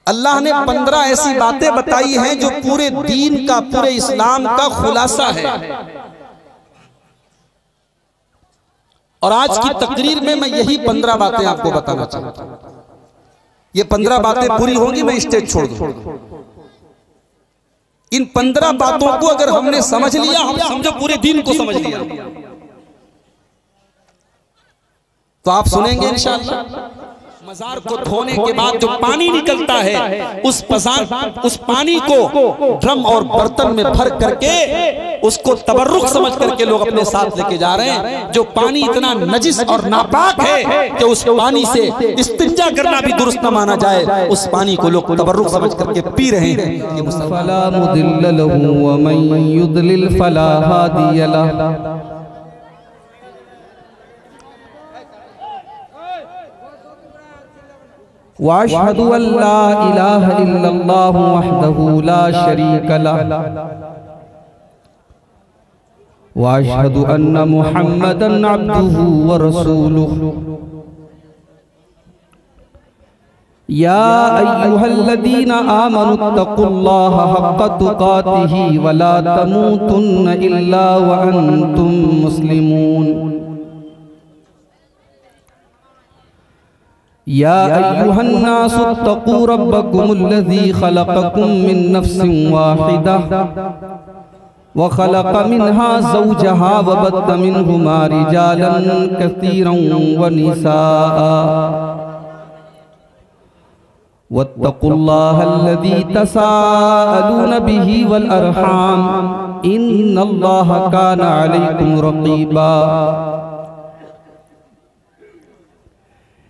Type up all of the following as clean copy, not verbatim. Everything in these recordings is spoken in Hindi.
अल्लाह ने 15 ऐसी बातें बताई हैं जो पूरे दीन का, पूरे इस्लाम का खुलासा है। और आज की तकरीर में मैं यही 15 बातें आपको बताना चाहता हूं। ये 15 बातें पूरी होंगी, मैं स्टेज छोड़ दूं। इन 15 बातों को अगर हमने समझ लिया, हम समझो पूरे दीन को समझ लिया। तो आप सुनेंगे इंशाअल्लाह। मजार को धोने के बाद जो पानी निकलता है, उस पानी को ड्रम और बर्तन में भर करके उसको तबर्रुक समझ करके लोग अपने साथ लेके जा रहे हैं। जो पानी इतना नजिस और नापाक है कि उस पानी से इस्तिंजा करना भी दुरुस्त न माना जाए, उस पानी को लोग तबर्रुक समझ करके पी रहे हैं। ये मुसलमान वअशहदु अल्ला इलाहा इल्लल्लाहु वहदहु ला शरीका लह वअशहदु अन्ना मुहम्मदन अब्दुहु व रसूलुहु। या अय्युहल्लज़ीना आमनुत्तक़ुल्लाहा हक़्क़ तुक़ातिही व ला तमूतुन्ना इल्ला व अंतुम मुस्लिमून। या अय्युहन्नासुत्तक़ू रब्बकुमुल्लज़ी ख़लक़कुम मिन नफ़्सिन वाहिदह व ख़लक़ मिन्हा ज़ौजहा व बत्त मिन्हुमा रिजालन कसीरन व निसाअ वत्तक़ुल्लाहल्लज़ी तसाअलून बिही वल अरहाम इन्नल्लाहा काना अलैकुम रक़ीबा।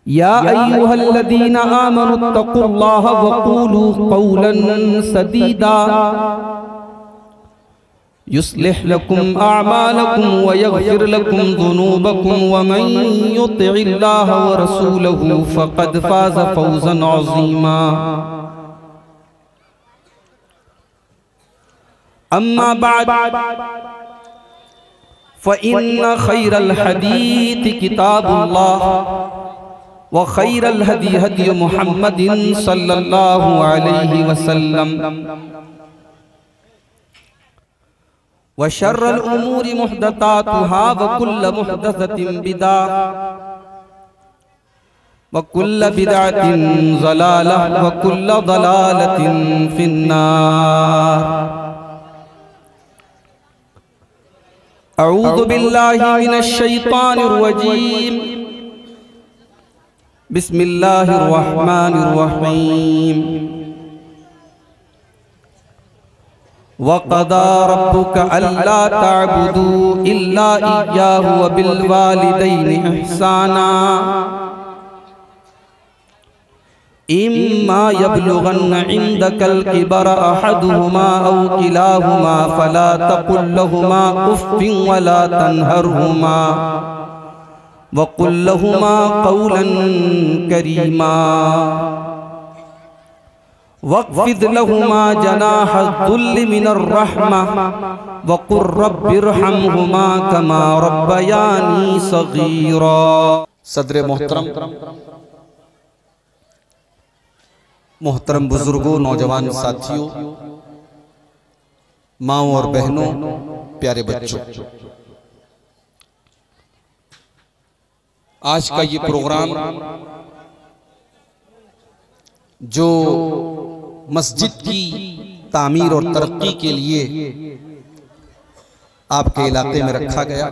या अय्युहल्लज़ीना आमनुत्तक़ुल्लाहा वक़ूलू क़ौलन सदीदा युस्लिह लकुम अअमालकुम व यग़फिर लकुम ज़ुनूबकुम व मन युतिइल्लाहा व रसूलहु फ़क़द फ़ाज़ फ़ौज़न अज़ीमा। अम्मा बअद फ़इन्न ख़ैरल हदीस किताबुल्लाह व खैरल हदी हदी मुहम्मदिन सल्लल्लाहु अलैहि वसल्लम व शर्रल उमूरि मुहदसातुहा व कुल्ल मुहदसतिन बिदअह व कुल्ल बिदअतिन ज़लालह व कुल्ल ज़लालतिन फिन्नार। अऊज़ु बिल्लाहि मिनश शैतानिर रजीम। बिस्मिल्लाहिर्रहमानिर्रहीम। वक़दा रब्बुका अल्ला तअबुदू इल्ला इय्याहु व बिल वालिदैनि इहसाना इम्मा यबलुगन्ना इंदकल किबर अहदुहुमा औ किलाहुमा फला तक़ुल लहुमा उफ़्फ़िन वला तन्हरहुमा वक़ुल लहुमा क़ौलन करीमा वक़्फ़िद लहुमा जनाहज़्ज़ुल्लि मिनर रहमह वक़ुल रब्बिरहमहुमा कमा रब्बयानी सग़ीरा। सदर मोहतरम बुजुर्गों, नौजवान साथियों, माओ और बहनों, प्यारे बच्चों, आज का ये प्रोग्राम जो मस्जिद की तामीर और तरक्की के लिए आपके इलाके में रखा गया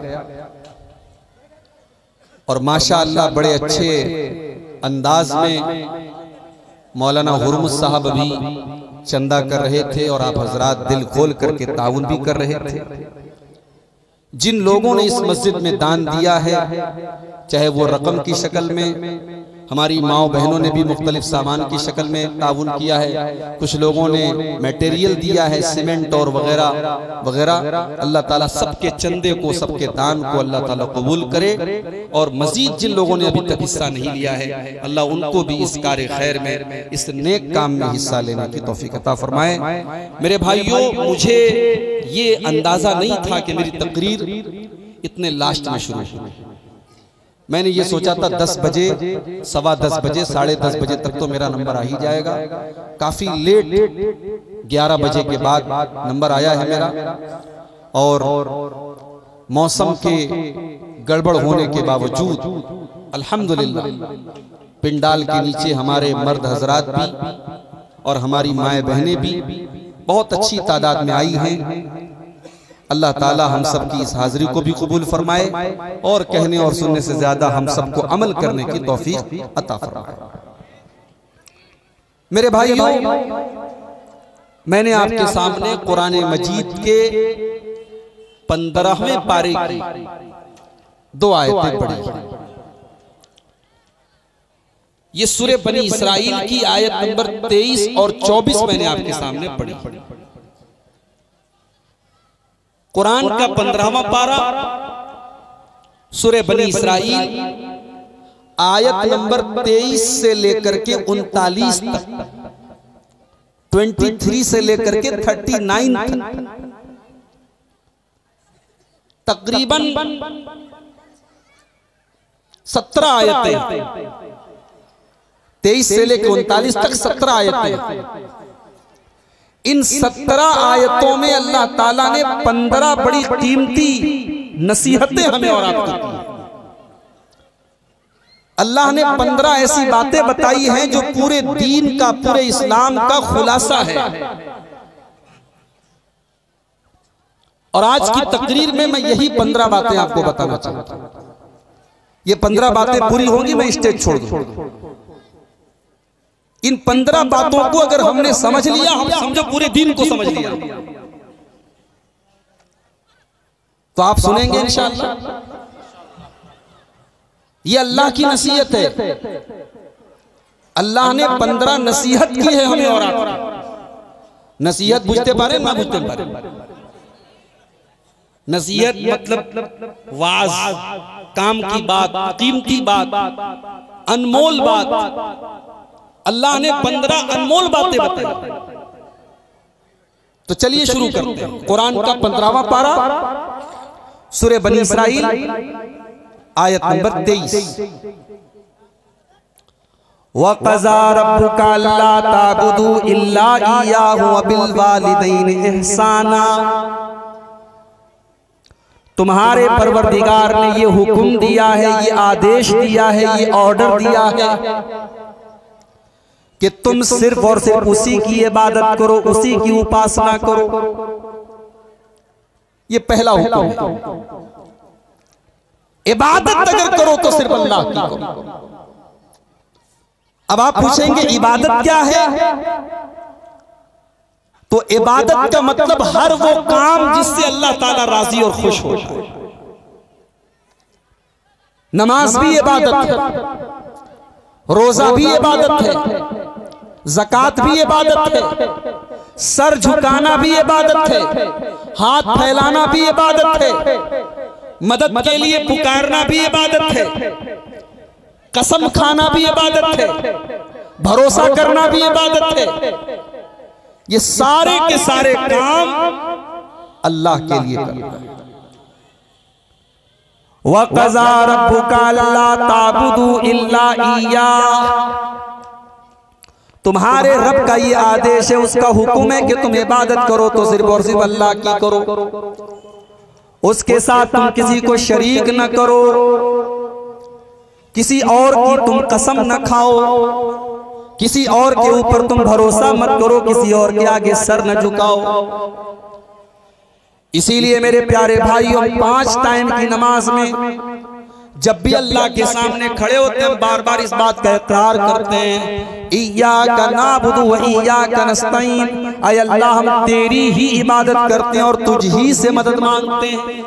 और माशाअल्लाह बड़े अच्छे अंदाज में मौलाना हुर्मुस साहब भी चंदा कर रहे थे और आप हजरात दिल खोल करके ताउन भी कर रहे थे। जिन लोगों ने इस मस्जिद में दान दिया है, चाहे वो रकम की शक्ल में, हमारी माओ बहनों ने भी मुख्तलिफ सामान की शक्ल में ताउन किया है, कुछ लोगों ने मटेरियल दिया है, सीमेंट और वगैरह वगैरह। अल्लाह ताला सबके चंदे को, सबके दान को अल्लाह ताला कबूल करे और मजीद जिन लोगों ने अभी तक हिस्सा नहीं लिया है, अल्लाह उनको भी इस कार्य खैर में, इस नेक काम में हिस्सा लेने की तौफीक अता फरमाए। मेरे भाइयों, मुझे ये अंदाजा नहीं था कि मेरी तकरीर इतने लास्ट में शुरू हुई। मैंने ये सोचा था 10 बजे, 10:15 बजे, 10:30 बजे तक तो मेरा नंबर आ ही जाएगा। काफी लेट 11 बजे के बाद नंबर आया है मेरा। और मौसम के गड़बड़ होने के बावजूद अल्हम्दुलिल्लाह पिंडाल के नीचे हमारे मर्द हजरात भी और हमारी माएँ बहनें भी बहुत अच्छी तादाद में आई हैं। अल्लाह ताला हम सब की इस हाजिरी को भी कबूल फरमाए और कहने और सुनने से ज्यादा हम सबको अमल करने की तौफीक अता फरमाए। मेरे भाइयों, मैंने आपके सामने कुरान मजीद के 15वें पारे की 2 आयतें पढ़ी। ये सूरह बनी इसराइल की आयत नंबर 23 और 24 मैंने आपके सामने पढ़ी। कुरान का 15वां पारा सूरह बनी इसराइल आयत नंबर 23 से लेकर के 39 तक, 23 से लेकर के 39 तक, तकरीबन 17 आयतें, 23 से लेकर 39 तक 17 आयतें। इन 17 आयतों में अल्लाह ताला ने 15 बड़ी कीमती नसीहतें हमें और आपको दी। अल्लाह ने 15 ऐसी बातें बताई हैं जो पूरे दीन का, पूरे इस्लाम का खुलासा है। और आज की तकरीर में मैं यही 15 बातें आपको बताना चाहता हूं। ये 15 बातें पूरी होंगी, मैं स्टेज छोड़ दूं। इन 15 बातों को अगर हमने समझ लिया, हम समझो पूरे दीन को समझ लिया, तो आप सुनेंगे इंशाअल्लाह। ये अल्लाह की नसीहत है। अल्लाह ने 15 नसीहत की है हमें और आपको। नसीहत बुझते पारे ना बुझते पारे, नसीहत मतलब वाज, काम की बात, कीमती बात, अनमोल बात। अल्लाह ने 15 अनमोल बातें बताई। तो चलिए शुरू करते हैं। कुरान का 15वां पारा सूरह बनी इसराइल आयत नंबर 23। वक़ज़ा रब्बुका अल्ला ताबुदू इल्ला इय्याहु व बिल वालिदैनि इहसाना। तुम्हारे परवरदिगार ने ये हुक्म दिया है, ये आदेश दिया है, ये ऑर्डर दिया है कि तुम सिर्फ और सिर्फ उसी की इबादत करो, उसी की उपासना करो। ये पहला हुक्म है। इबादत अगर करो तो सिर्फ अल्लाह की करो। अब आप पूछेंगे इबादत क्या है? तो इबादत का मतलब हर वो काम जिससे अल्लाह ताला राजी और खुश हो जाए। नमाज भी इबादत है, रोजा भी इबादत है, ज़कात भी इबादत है, सर झुकाना भी इबादत है, हाथ फैलाना भी इबादत है, मदद के लिए पुकारना भी इबादत है, कसम खाना भी इबादत है, भरोसा करना भी इबादत है। ये सारे के सारे काम अल्लाह के लिए करना है। वक़ज़ा रब्बुका अल्ला ताबुदू इल्ला इय्याह। तुम्हारे रब का ये आदेश है, उसका हुक्म है कि तुम इबादत करो तो सिर्फ और सिर्फ अल्लाह की करो। उसके साथ तुम किसी को शरीक न करो, किसी और की तुम कसम न खाओ, किसी और के ऊपर तुम भरोसा मत करो, किसी और के आगे सर न झुकाओ। इसीलिए मेरे प्यारे भाइयों, 5 टाइम की नमाज में जब भी अल्लाह के सामने खड़े होते हैं, बार बार इस बात का इकरार करते हैं, इय्याका नअबुदु व इय्याका नस्तईन। ऐ अल्लाह, हम तेरी ही इबादत करते हैं और तुझ ही से मदद मांगते हैं।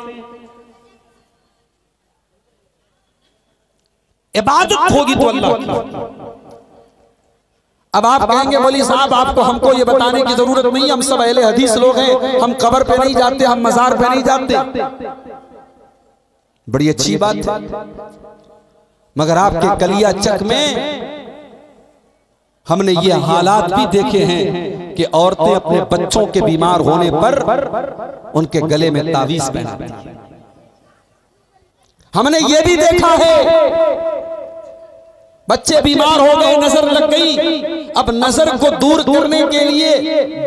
इबादत होगी तो अल्लाह की। अब आप कहेंगे मौलवी साहब, आपको हमको ये बताने की जरूरत नहीं, हम सब अहले हदीस लोग हैं, हम कब्र पे नहीं जाते, हम मजार पे नहीं जाते। बड़ी अच्छी बात है, मगर आपके कलिया चक में हमने ये हालात भी देखे हैं कि औरतें अपने बच्चों के बीमार होने पर उनके गले में तावीज पहनाती हैं। हमने ये भी देखा है बच्चे बीमार हो गए, नजर लग गई, अब नजर को दूर करने के लिए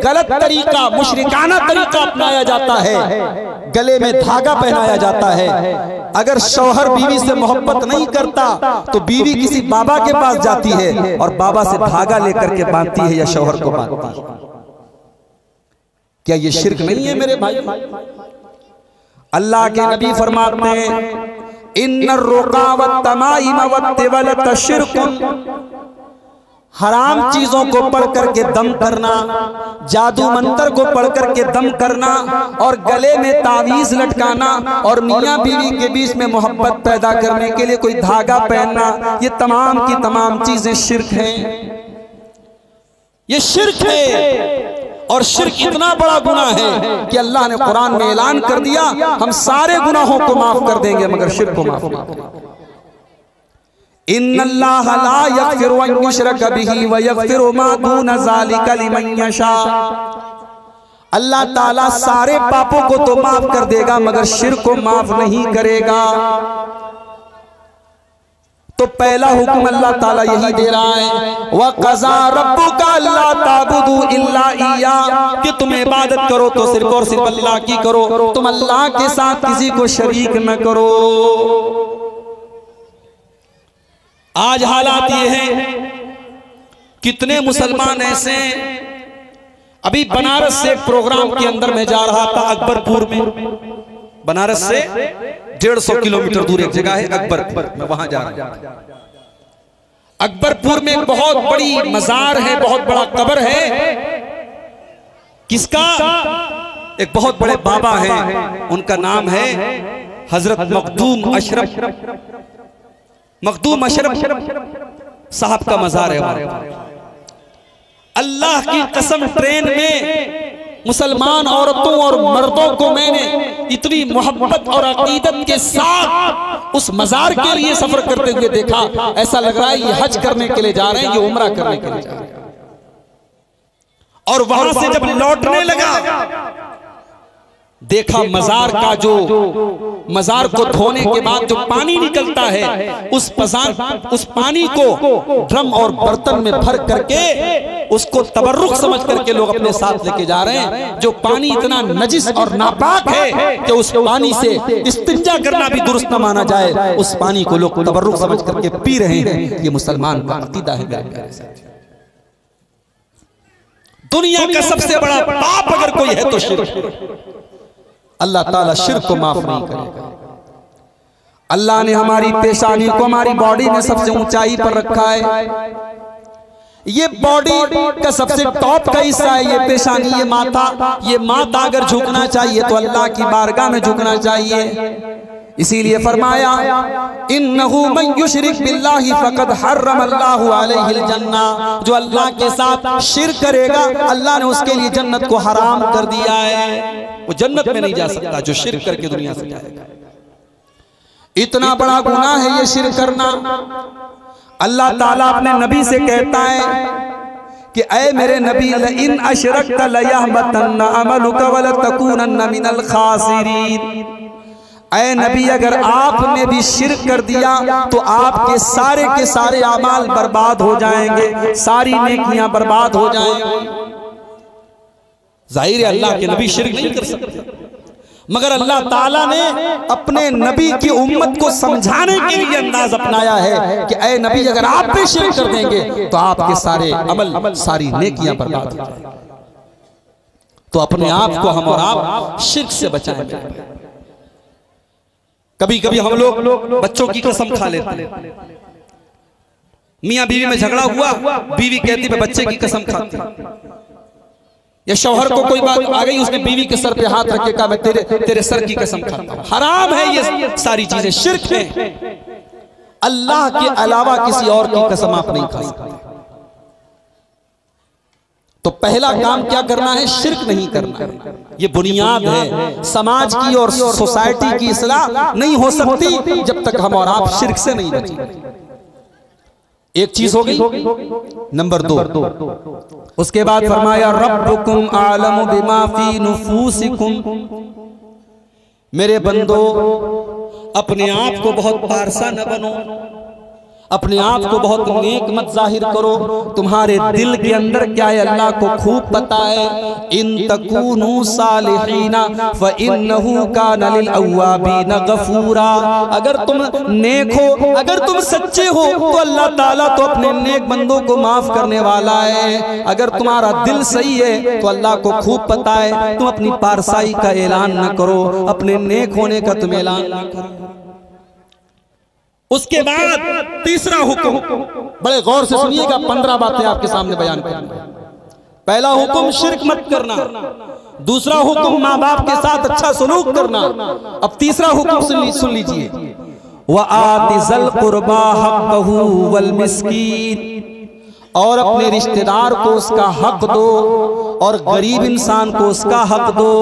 गलत तरीका, मुशरिकाना तरीका अपनाया जाता है, गले में धागा पहनाया जाता है। अगर शौहर बीवी से मोहब्बत नहीं करता तो बीवी किसी बाबा के पास जाती है और बाबा से धागा लेकर के बांधती है या शौहर को बांधती है। क्या ये शिर्क नहीं है मेरे भाई? अल्लाह के नबी फरमाते हैं इन्नर रुका वत्तमाइम वत्तिवलत शिर्कुन, हराम चीजों को पढ़ करके दम करना, जादू मंत्र को पढ़ करके दम करना और गले में तावीज लटकाना और मियां बीवी के बीच में मोहब्बत पैदा करने के लिए कोई धागा पहनना, ये तमाम की तमाम चीजें शिर्क हैं। ये शिर्क है और शिर्क इतना बड़ा गुनाह है कि अल्लाह ने कुरान में ऐलान कर दिया हम सारे गुनाहों को माफ कर देंगे मगर शिर्क को माफ नहीं करेंगे। इन्नल्लाह ला यगफिरु अन युशरक बिही व यगफिरु मा दून ज़ालिका लिमन यशा, अल्लाह ताला सारे पापों को तो माफ कर देगा मगर शिर्क को माफ नहीं करेगा। तो पहला हुक्म अल्लाह ताला यही दे रहा है व क़ज़ा रब्बुका अल्ला ताबुदू इल्ला इय्या, कि तुम इबादत करो तो सिर्फ और सिर्फ अल्लाह की करो, तुम अल्लाह के साथ किसी को शरीक न करो। आज हालात ये हैं, कितने मुसलमान ऐसे, अभी बनारस से एक प्रोग्राम के अंदर मैं जा रहा था अकबरपुर में, बनारस से 150 किलोमीटर दूर एक जगह है अकबरपुर, मैं वहां जा रहा हूं। अकबरपुर में एक बहुत बड़ी मजार है, बहुत बड़ा कब्र है, किसका? एक बहुत बड़े बाबा हैं, उनका नाम है हजरत मखदूम अशरफ साहब का मजार है। अल्लाह की कसम ट्रेन में मुसलमान औरतों और मर्दों को मैंने इतनी मोहब्बत और अकीदत के साथ उस मजार के लिए सफर करते हुए देखा, ऐसा लग रहा है ये हज करने के लिए जा रहे हैं, ये उम्रा करने के लिए जा रहे हैं। और वहां से जब लौटने लगा देखा मजार का जो मजार को धोने के बाद जो पानी निकलता है उस पानी को ड्रम और बर्तन में भर करके उसको तबर्रुक समझ करके लोग अपने साथ लेके जा रहे हैं। जो पानी इतना नजिस और नापाक है कि उस पानी से इस्तिंजा करना भी दुरुस्त न माना जाए, उस पानी को लोग तबर्रुक समझ करके पी रहे हैं। ये मुसलमान का अकीदा है मेरे प्यारे साथी। दुनिया का सबसे बड़ा पाप अगर कोई है तो शिर्क। अल्लाह ताला शिर्क को माफ नहीं करेगा। अल्लाह ने हमारी पेशानी को हमारी बॉडी में सबसे ऊंचाई पर रखा है। ये बॉडी का सबसे टॉप का हिस्सा है ये पेशानी, ये माथा। ये माथा अगर झुकना चाहिए तो अल्लाह की बारगाह में झुकना चाहिए। इसीलिए फरमाया इन्नहु मन युशरिक बिल्लाहि फक़द हर्रमल्लाहु अलैहिल जन्ना, जो अल्लाह के साथ शिर्क करेगा अल्लाह ने उसके लिए जन्नत को हराम कर दिया है। वो जन्नत में नहीं जा सकता जो शिर्क करके दुनिया से जाएगा। इतना बड़ा गुनाह है ये शिर्क करना। अल्लाह ताला अपने नबी से कहता है कि ऐ मेरे नबी इन अशरकत लयहबतन्न अमलुका वलतकूनन्न मिनल खासिरीन। ऐ नबी अगर आपने भी शिर्क कर दिया तो आपके सारे के सारे अमाल बर्बाद हो जाएंगे, सारी नेकियां बर्बाद हो जाएंगी। जाहिर है अल्लाह के नबी शिर्क नहीं कर सकते, मगर अल्लाह ताला ने अपने नबी की उम्मत को समझाने के लिए अंदाज अपनाया है कि ऐ नबी अगर आप भी शिर्क कर देंगे तो आपके सारे अमल सारी नेकियां बर्बाद हो जाएंगी। तो अपने आप को हम और आप शिर्क से बचाएं। कभी कभी हम लोग बच्चों की कसम खा लेते हैं। मियां बीवी में झगड़ा हुआ, बीवी कहती मैं बच्चे की कसम खाती, या शौहर को कोई बात आ गई उसने बीवी के सर पे हाथ रख के कहा मैं तेरे सर की कसम खाता हूं। हराम है ये सारी चीजें, शिर्क है। अल्लाह के अलावा किसी और की कसम आप नहीं खा सकते। तो पहला काम क्या करना है? शिर्क नहीं करना है। ये बुनियाद है। समाज की और सोसाइटी की इस्लाह नहीं हो सकती जब तक हम और आप शिर्क से नहीं बचेंगे। एक चीज हो गई। नंबर 2, उसके बाद फरमाया रब्बुकुम आलमु बिमा फी नुफूसिकुम। मेरे बंदो अपने आप को बहुत पारसा न बनो, अपने आप को बहुत नेक मत जाहिर करो। तुम्हारे दिल के अंदर क्या है अल्लाह को खूब पता है। इन तकूनू सालिहीना फ इन्नहु काना लिल अव्वाबीन गफूरा। अगर तुम नेक हो, अगर तुम सच्चे हो तो अल्लाह ताला तो अपने नेक बंदों को माफ करने वाला है। अगर तुम्हारा दिल सही है तो अल्लाह को खूब पता है। तुम अपनी पारसाई का ऐलान न करो, अपने नेक होने का तुम ऐलान न करो। उसके बाद तीसरा हुक्म, बड़े गौर से सुनिएगा, 15 बातें आपके सामने बयान करूंगा। पहला हुक्म शिर्क मत करना, दूसरा हुक्म माँ बाप के साथ अच्छा सलूक करना। अब तीसरा हुक्म सुन लीजिए, व आतिज़ल कुर्बा हक़्क़हू वल मिस्कीन, और अपने रिश्तेदार को उसका हक दो, और गरीब इंसान को उसका हक दो,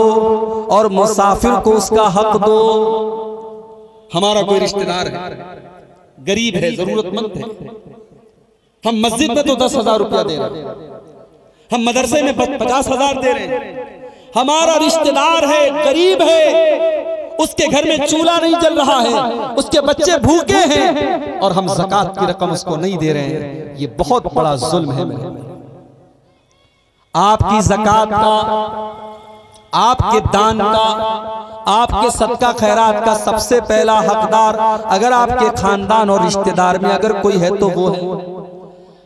और मुसाफिर को उसका हक दो। हमारा कोई रिश्तेदार है, गरीब है, जरूरतमंद है, हम मस्जिद में तो 10,000 रुपया दे रहे हैं, हम मदरसे में 50,000 दे रहे हैं। हमारा रिश्तेदार है, गरीब है, उसके घर में चूल्हा नहीं जल रहा है, उसके बच्चे भूखे हैं, और हम ज़कात की रकम उसको नहीं दे रहे हैं। ये बहुत बड़ा जुल्म है मेरे। आपकी ज़कात का, आपके दान का, आपके सदका खैरात का सबसे पहला हकदार अगर आपके खानदान और रिश्तेदार में अगर कोई है तो वो है।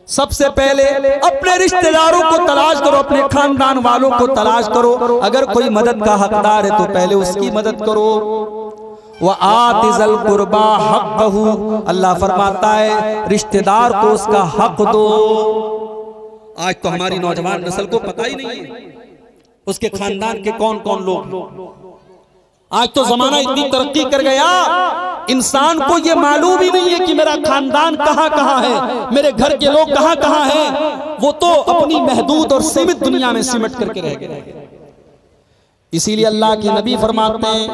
सबसे पहले अपने रिश्तेदारों को तलाश करो, अपने खानदान वालों को तलाश करो। अगर कोई मदद का हकदार है तो पहले उसकी मदद करो। व आतिज़ल कुर्बा हक़्क़हू, अल्लाह फरमाता है रिश्तेदार को उसका हक दो। आज तो हमारी नौजवान नस्ल को पता ही नहीं है उसके खानदान के कौन कौन लोग। आज तो जमाना इतनी तरक्की कर गया, इंसान को ये मालूम ही नहीं है कि मेरा खानदान कहां कहां है, मेरे घर के लोग कहां कहां हैं। वो तो अपनी महदूद और सीमित दुनिया में सिमट करके रह गए। इसीलिए अल्लाह के नबी फरमाते हैं,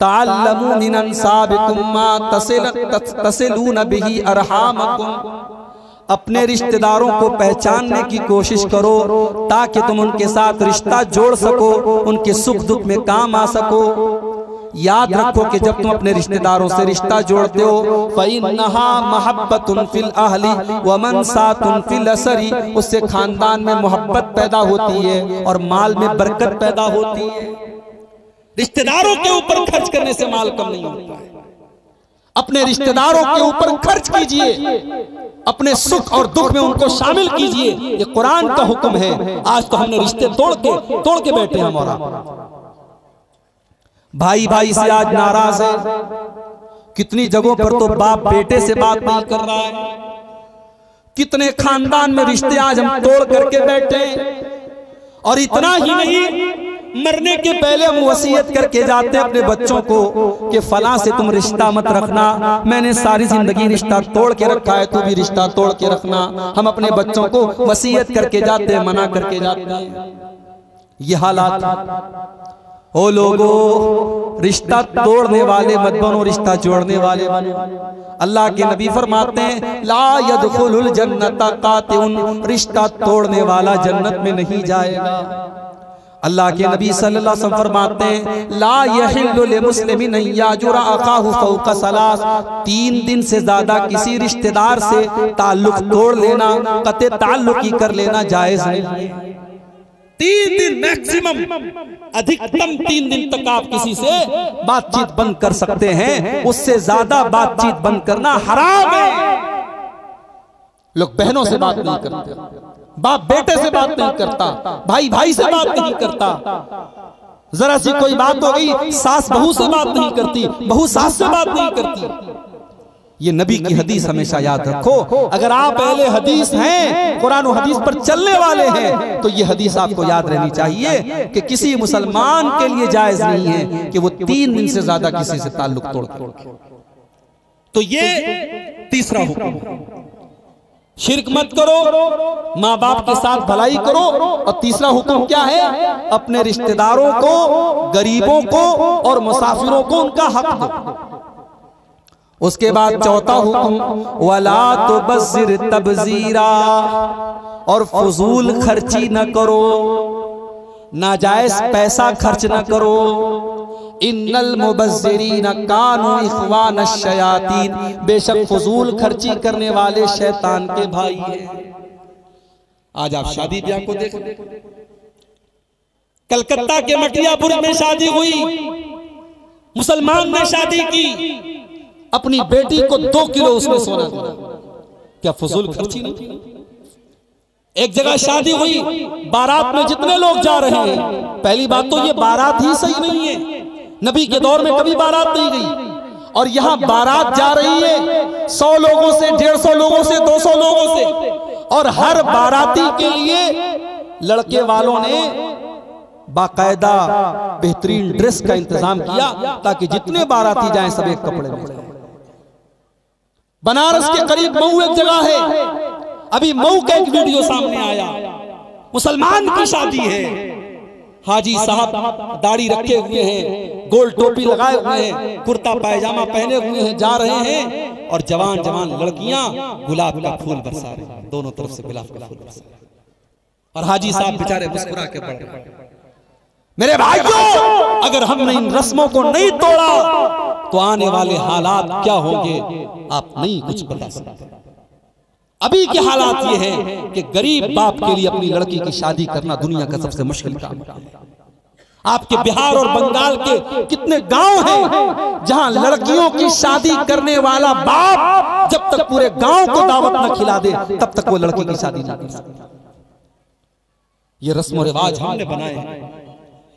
तअल्लमू मिन अंसाबिकुम मा तसिलून बिही अरहामकुम, अपने रिश्तेदारों को पहचानने की कोशिश करो ताकि तुम उनके साथ रिश्ता जोड़ सको, उनके सुख दुख में काम आ सको। याद रखो कि जब तुम अपने रिश्तेदारों से रिश्ता जोड़ते हो, फ़इन्नहा महब्बतुन फिल अहली व मनसातुन फिल असरी, उससे खानदान में मोहब्बत पैदा होती है और माल में बरकत पैदा होती है। रिश्तेदारों के ऊपर खर्च करने से माल कम नहीं होता है। अपने रिश्तेदारों के ऊपर खर्च कीजिए, अपने सुख और दुख में उनको शामिल कीजिए। ये कुरान का हुक्म है। आज तो हमने रिश्ते तोड़ के बैठे हैं। हमारा भाई भाई से आज नाराज है। कितनी जगहों पर तो बाप बेटे से बात नहीं कर रहा है। कितने खानदान में रिश्ते आज हम तोड़ करके बैठे। और इतना ही नहीं, मरने के पहले हम वसीयत करके जाते हैं अपने बच्चों को कि फलां से तुम रिश्ता मत रखना, मैंने सारी जिंदगी रिश्ता तोड़ के रखा है, तू भी रिश्ता तोड़ के रखना। हम अपने बच्चों को वसीयत करके जाते हैं, मना करके जाते हैं। ये हालात। ओ लोगों, रिश्ता तोड़ने वाले मत बनो, रिश्ता जोड़ने वाले बनो। अल्लाह के नबी फरमाते हैं, ला यदखुलुल जन्नता कातिउन, रिश्ता तोड़ने वाला जन्नत में नहीं जाएगा। अल्लाह के नबी सल्लल्लाहु अलैहि वसल्लम फरमाते हैं, ला यहिल्लु लिमुस्लिमिन अन याजुरा अखाहु फौका सलास, 3 दिन से ज्यादा किसी रिश्तेदार से ताल्लुक तोड़ लेना, कते ताल्लुक ही कर लेना जायज नहीं है। 3 दिन मैक्सिमम, अधिकतम 3 दिन तक आप किसी से बातचीत बंद कर सकते हैं, उससे ज्यादा बातचीत बंद करना हराम है। लोग बहनों से बात नहीं करते, बाप बेटे से बात नहीं करता, भाई भाई से बात नहीं करता। जरा सी कोई बात हो गई, सास बहू से बात नहीं करती, बहू सास से बात नहीं करती। ये नबी की हदीस हमेशा याद रखो। अगर आप अहले हदीस हैं, कुरान और हदीस पर चलने वाले हैं, तो ये हदीस आपको याद रहनी चाहिए कि किसी मुसलमान के लिए जायज नहीं है कि वो 3 दिन से ज्यादा किसी से ताल्लुक तोड़। तो ये तीसरा हुक्म, शिर्क मत करो, माँ बाप के साथ भलाई करो। और तीसरा हुक्म क्या है? अपने रिश्तेदारों को, गरीबों को और मुसाफिरों को उनका हक दो। उसके बाद चौथा हुक्म, वला तुबज़िर तबज़ीरा, और फजूल खर्ची न करो, नाजायज पैसा खर्च न करो। इन्नल मुबज़्ज़िरीन कानू इख्वान शयातीन, बेशक फजूल खर्ची करने वाले शैतान के भाई हैं। आज आप शादी ब्याह को देख, कलकत्ता के मटियापुर में शादी हुई, मुसलमान ने शादी की, अपनी बेटी को 2 किलो उसने सोना दिया, क्या फजूल खर्ची नहीं? एक जगह शादी हुई, बारात में जितने लोग जा रहे हैं, पहली बात तो ये बारात ही सही नहीं है, नबी के दौर में कभी बारात नहीं गई, और यहां बारात जा रही है 100 लोगों से, 150 लोगों से, 200 लोगों से, और हर बाराती के लिए लड़के वालों ने बाकायदा बेहतरीन ड्रेस का इंतजाम किया ताकि जितने बाराती जाएं सब एक कपड़े में। बनारस के करीब मऊ एक जगह है, अभी मऊ का एक वीडियो सामने आया, मुसलमान की शादी है, हाजी साहब दाढ़ी रखे हुए हैं, गोल टोपी लगाए हुए हैं, कुर्ता पायजामा पहने हुए हैं, जा रहे हैं, और जवान जवान लड़कियां गुलाब का फूल बरसा रही हैं, दोनों तरफ से गुलाब का फूल बरसा रहे हैं, और हाजी साहब बेचारे मुस्कुरा के बढ़ रहे हैं। मेरे भाइयों, अगर हमने इन रस्मों को नहीं तोड़ा तो आने वाले हालात क्या होंगे आप नहीं कुछ बता सकते। अभी के हालात ये हैं कि गरीब बाप के लिए अपनी लड़की की शादी करना दुनिया का सबसे मुश्किल काम है। आपके बिहार और बंगाल के कितने गांव हैं जहां लड़कियों की शादी करने वाला बाप जब तक पूरे गांव को दावत न खिला दे तब तक वो लड़की की शादी नहीं कर सकता। ये रस्म रिवाज हमने बनाए,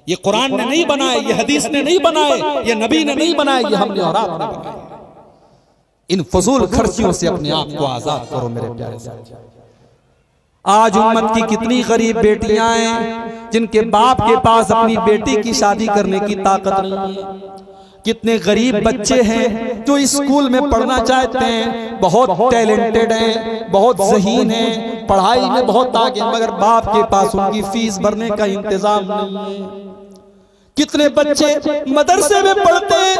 ये कुरान ने नहीं बनाए, ये हदीस ने नहीं बनाए, ये नबी ने नहीं बनाए, ये हमने और आपने बनाए। इन फजूल खर्चियों से अपने आप को आजाद करो मेरे प्यारे साथियों। आज उम्मत की कितनी गरीब बेटियां हैं जिनके बाप के पास अपनी बेटी की शादी करने की ताकत नहीं है। कितने गरीब बच्चे हैं जो स्कूल में पढ़ना चाहते हैं, बहुत टैलेंटेड हैं, बहुत ज़हीन हैं, पढ़ाई में बहुत आगे, मगर बाप के पास उनकी फीस भरने का इंतजाम नहीं है। कितने बच्चे मदरसे में पढ़ते हैं,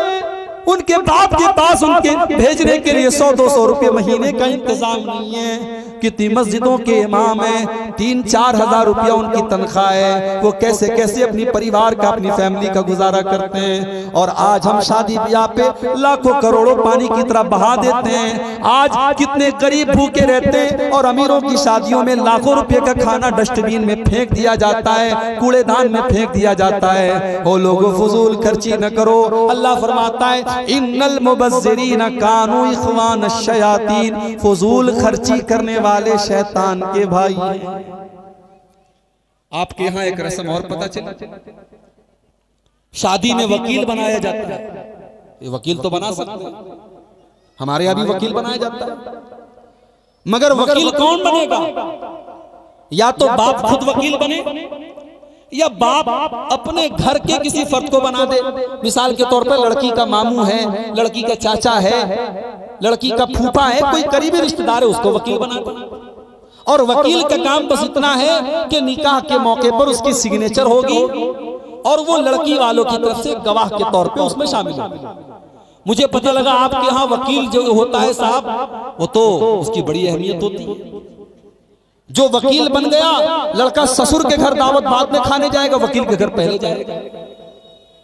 उनके बाप के पास उनके भेजने के लिए 100-200 रुपए महीने का इंतजाम नहीं है। कितनी मस्जिदों के इमाम हैं, 3-4 हजार रुपया उनकी तनख्वाह है, वो कैसे कैसे अपनी परिवार का, अपनी फैमिली का गुजारा करते हैं। और आज हम शादी ब्याह पे लाखों करोड़ों पानी की तरह बहा देते हैं। आज कितने गरीब भूखे रहते हैं और अमीरों की शादियों में लाखों रुपए का खाना डस्टबिन में फेंक दिया जाता है, कूड़ेदान में फेंक दिया जाता है। वो लोगों फजूल खर्ची न करो। अल्लाह फरमाता है इन्नल मुबज़्ज़िरीन कानू इख्वान शयातीन, फजूल खर्ची करने वाले शैतान के भाई हैं। आपके यहाँ एक रस्म और पता चला, शादी में वकील बनाया जाता है। ये वकील तो बना सकते हैं, हमारे यहाँ भी वकील बनाया जाता है, मगर वकील कौन बनेगा? या तो बाप खुद वकील बने या बाप अपने घर के किसी फर्द को बना दे। मिसाल के तौर पर लड़की का मामू है, लड़की का चाचा है, लड़की का फूफा है, कोई करीबी रिश्तेदार है, उसको वकील बना दे। और वकील का काम बस इतना है कि निकाह के मौके पर उसकी सिग्नेचर होगी और वो लड़की वालों की तरफ से गवाह के तौर पे उसमें शामिल होगी। मुझे पता लगा आपके यहाँ वकील जो होता है साहब, वो तो उसकी बड़ी अहमियत होती है। जो वकील बन गया, लड़का ससुर के घर दावत बाद में खाने जाएगा, वकील के घर पहले जाएगा।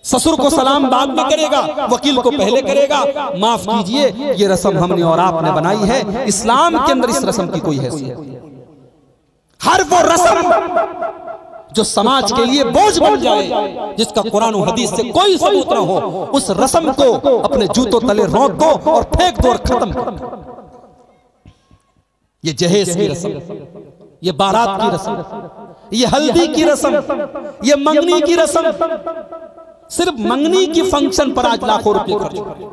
ससुर को सलाम बाद में करेगा, वकील को पहले करेगा। माफ कीजिए, ये रस्म हमने और आपने बनाई है। इस्लाम के अंदर इस रस्म की कोई हैसियत नहीं। हर वो रस्म जो समाज के लिए बोझ बन जाए, जिसका कुरान और हदीस से कोई सबूत न हो, उस रस्म को अपने जूतों तले रौंद दो और फेंक दो और खत्म कर दो। ये जहेज की रस्म, ये बारात की रस्म, ये हल्दी की रस्म, ये मंगनी की रस्म, सिर्फ मंगनी की फंक्शन पर आज लाखों रुपए खर्च हो रहे हैं।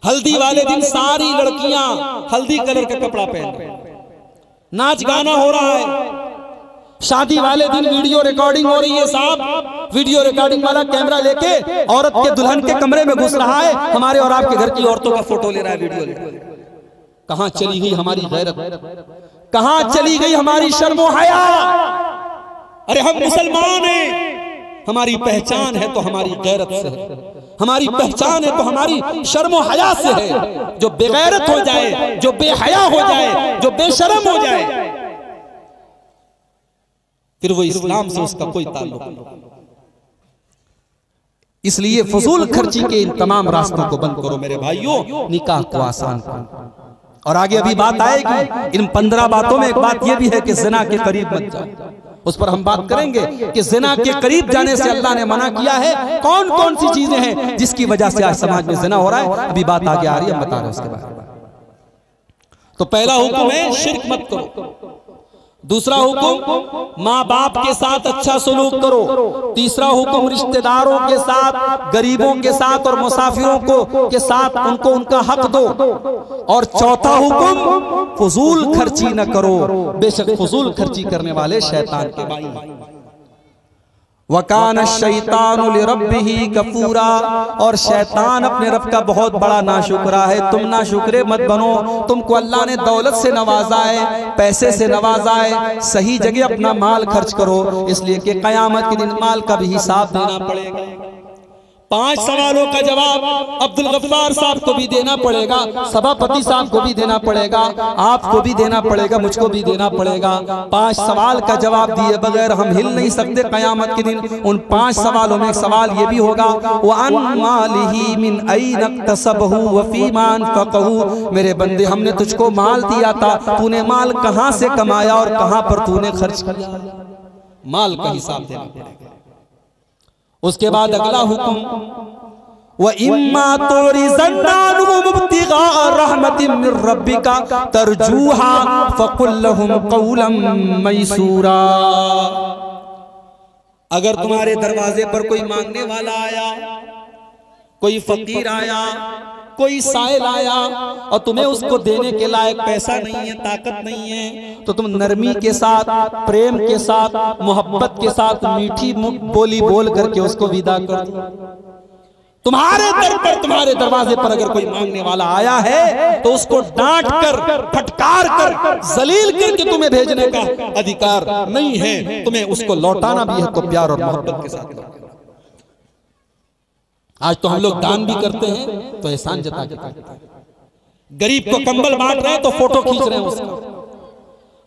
हल्दी वाले दिन सारी लड़कियां हल्दी कलर का कपड़ा पहन रही हैं, नाच गाना हो रहा है। शादी वाले दिन वीडियो रिकॉर्डिंग हो रही है साहब, वीडियो रिकॉर्डिंग वाला कैमरा लेके औरत के दुल्हन के कमरे में घुस रहा है, हमारे और आपके घर की औरतों का फोटो ले रहा है, वीडियो ले रहा है। कहां चली गई हमारी गैरत, कहां चली गई हमारी शर्म व हया? अरे हम मुसलमान हैं, हमारी पहचान है तो हमारी गैरत से है, हमारी पहचान है तो हमारी शर्म व हया से है। जो बेगैरत हो जाए, जो बेहया हो जाए, जो बेशर्म हो जाए, फिर वो इस्लाम से उसका कोई ताल्लुक नहीं। इसलिए फजूल खर्ची के इन तमाम रास्तों को बंद करो मेरे भाइयों, निकाह को आसान करो। और आगे अभी बात आएगी, इन 15 बातों में एक बात यह भी है कि ज़िना के करीब मत जाओ। उस पर हम बात करेंगे कि ज़िना के करीब जाने से अल्लाह ने मना किया है। कौन कौन सी चीजें हैं जिसकी वजह से आज समाज में ज़िना हो रहा है, अभी बात आगे आ रही है, हम बता रहे हैं उसके बारे में। तो पहला हुक्म है शिर्क मत करो। दूसरा हुक्म माँ बाप के साथ अच्छा सलूक करो। तीसरा हुक्म रिश्तेदारों के साथ, गरीबों के साथ और मुसाफिरों को के साथ उनको उनका हक दो। और चौथा हुक्म फजूल खर्ची न करो, बेशक फजूल खर्ची करने वाले शैतान के भाई। वकान शैतान लिरब्बिही कफूरा, और शैतान अपने रब का बहुत बड़ा नाशुक्रा है। तुम नाशुक्रे मत बनो। तुमको अल्लाह ने दौलत से नवाजा है, पैसे से नवाजा है, सही जगह अपना माल खर्च करो, इसलिए कि कयामत के दिन माल का भी हिसाब देना पड़ेगा। 5 सवालों का जवाब अब्दुल गफ्फार साहब को भी देना पड़ेगा, सभापति साहब को भी देना पड़ेगा, आपको भी देना पड़ेगा, मुझको भी देना पड़ेगा। 5 सवाल का जवाब दिए बगैर हम हिल नहीं सकते कयामत के दिन। उन 5 सवालों में एक सवाल ये भी होगा, वअन मालिही मिन ऐन इक्तसबहु व फीमा अनफक़हु। मेरे बंदे, हमने तुझको माल दिया था, तूने माल कहां से कमाया और कहां पर तूने खर्च किया। माल का हिसाब देना पड़ेगा। उसके बाद अगला हुक्म, व इम्मा तुरिज़न्नाहुम इब्तिगा रहमतिन मिन रब्बिका तरजूहा फकुल लहुम क़ौलन मैसूरा। अगर तुम्हारे दरवाजे पर कोई मांगने वाला आया, कोई फकीर आया, कोई साइल आया और तुम्हें उसको देने के लायक पैसा नहीं है, ताकत नहीं है, तो तुम नरमी के साथ, प्रेम के साथ, मोहब्बत के साथ मीठी बोली बोल करके उसको विदा कर दो। तुम्हारे दर पर, तुम्हारे दरवाजे पर अगर कोई मांगने वाला आया है तो उसको डांट कर, फटकार कर, जलील करके तुम्हें भेजने का अधिकार नहीं है। तुम्हें उसको लौटाना भी है तो प्यार और मोहब्बत के साथ। आज तो हम लोग दान भी करते हैं तो एहसान जता के करते हैं। गरीब को कंबल बांट रहे हैं तो फोटो खींच रहे हैं उसका।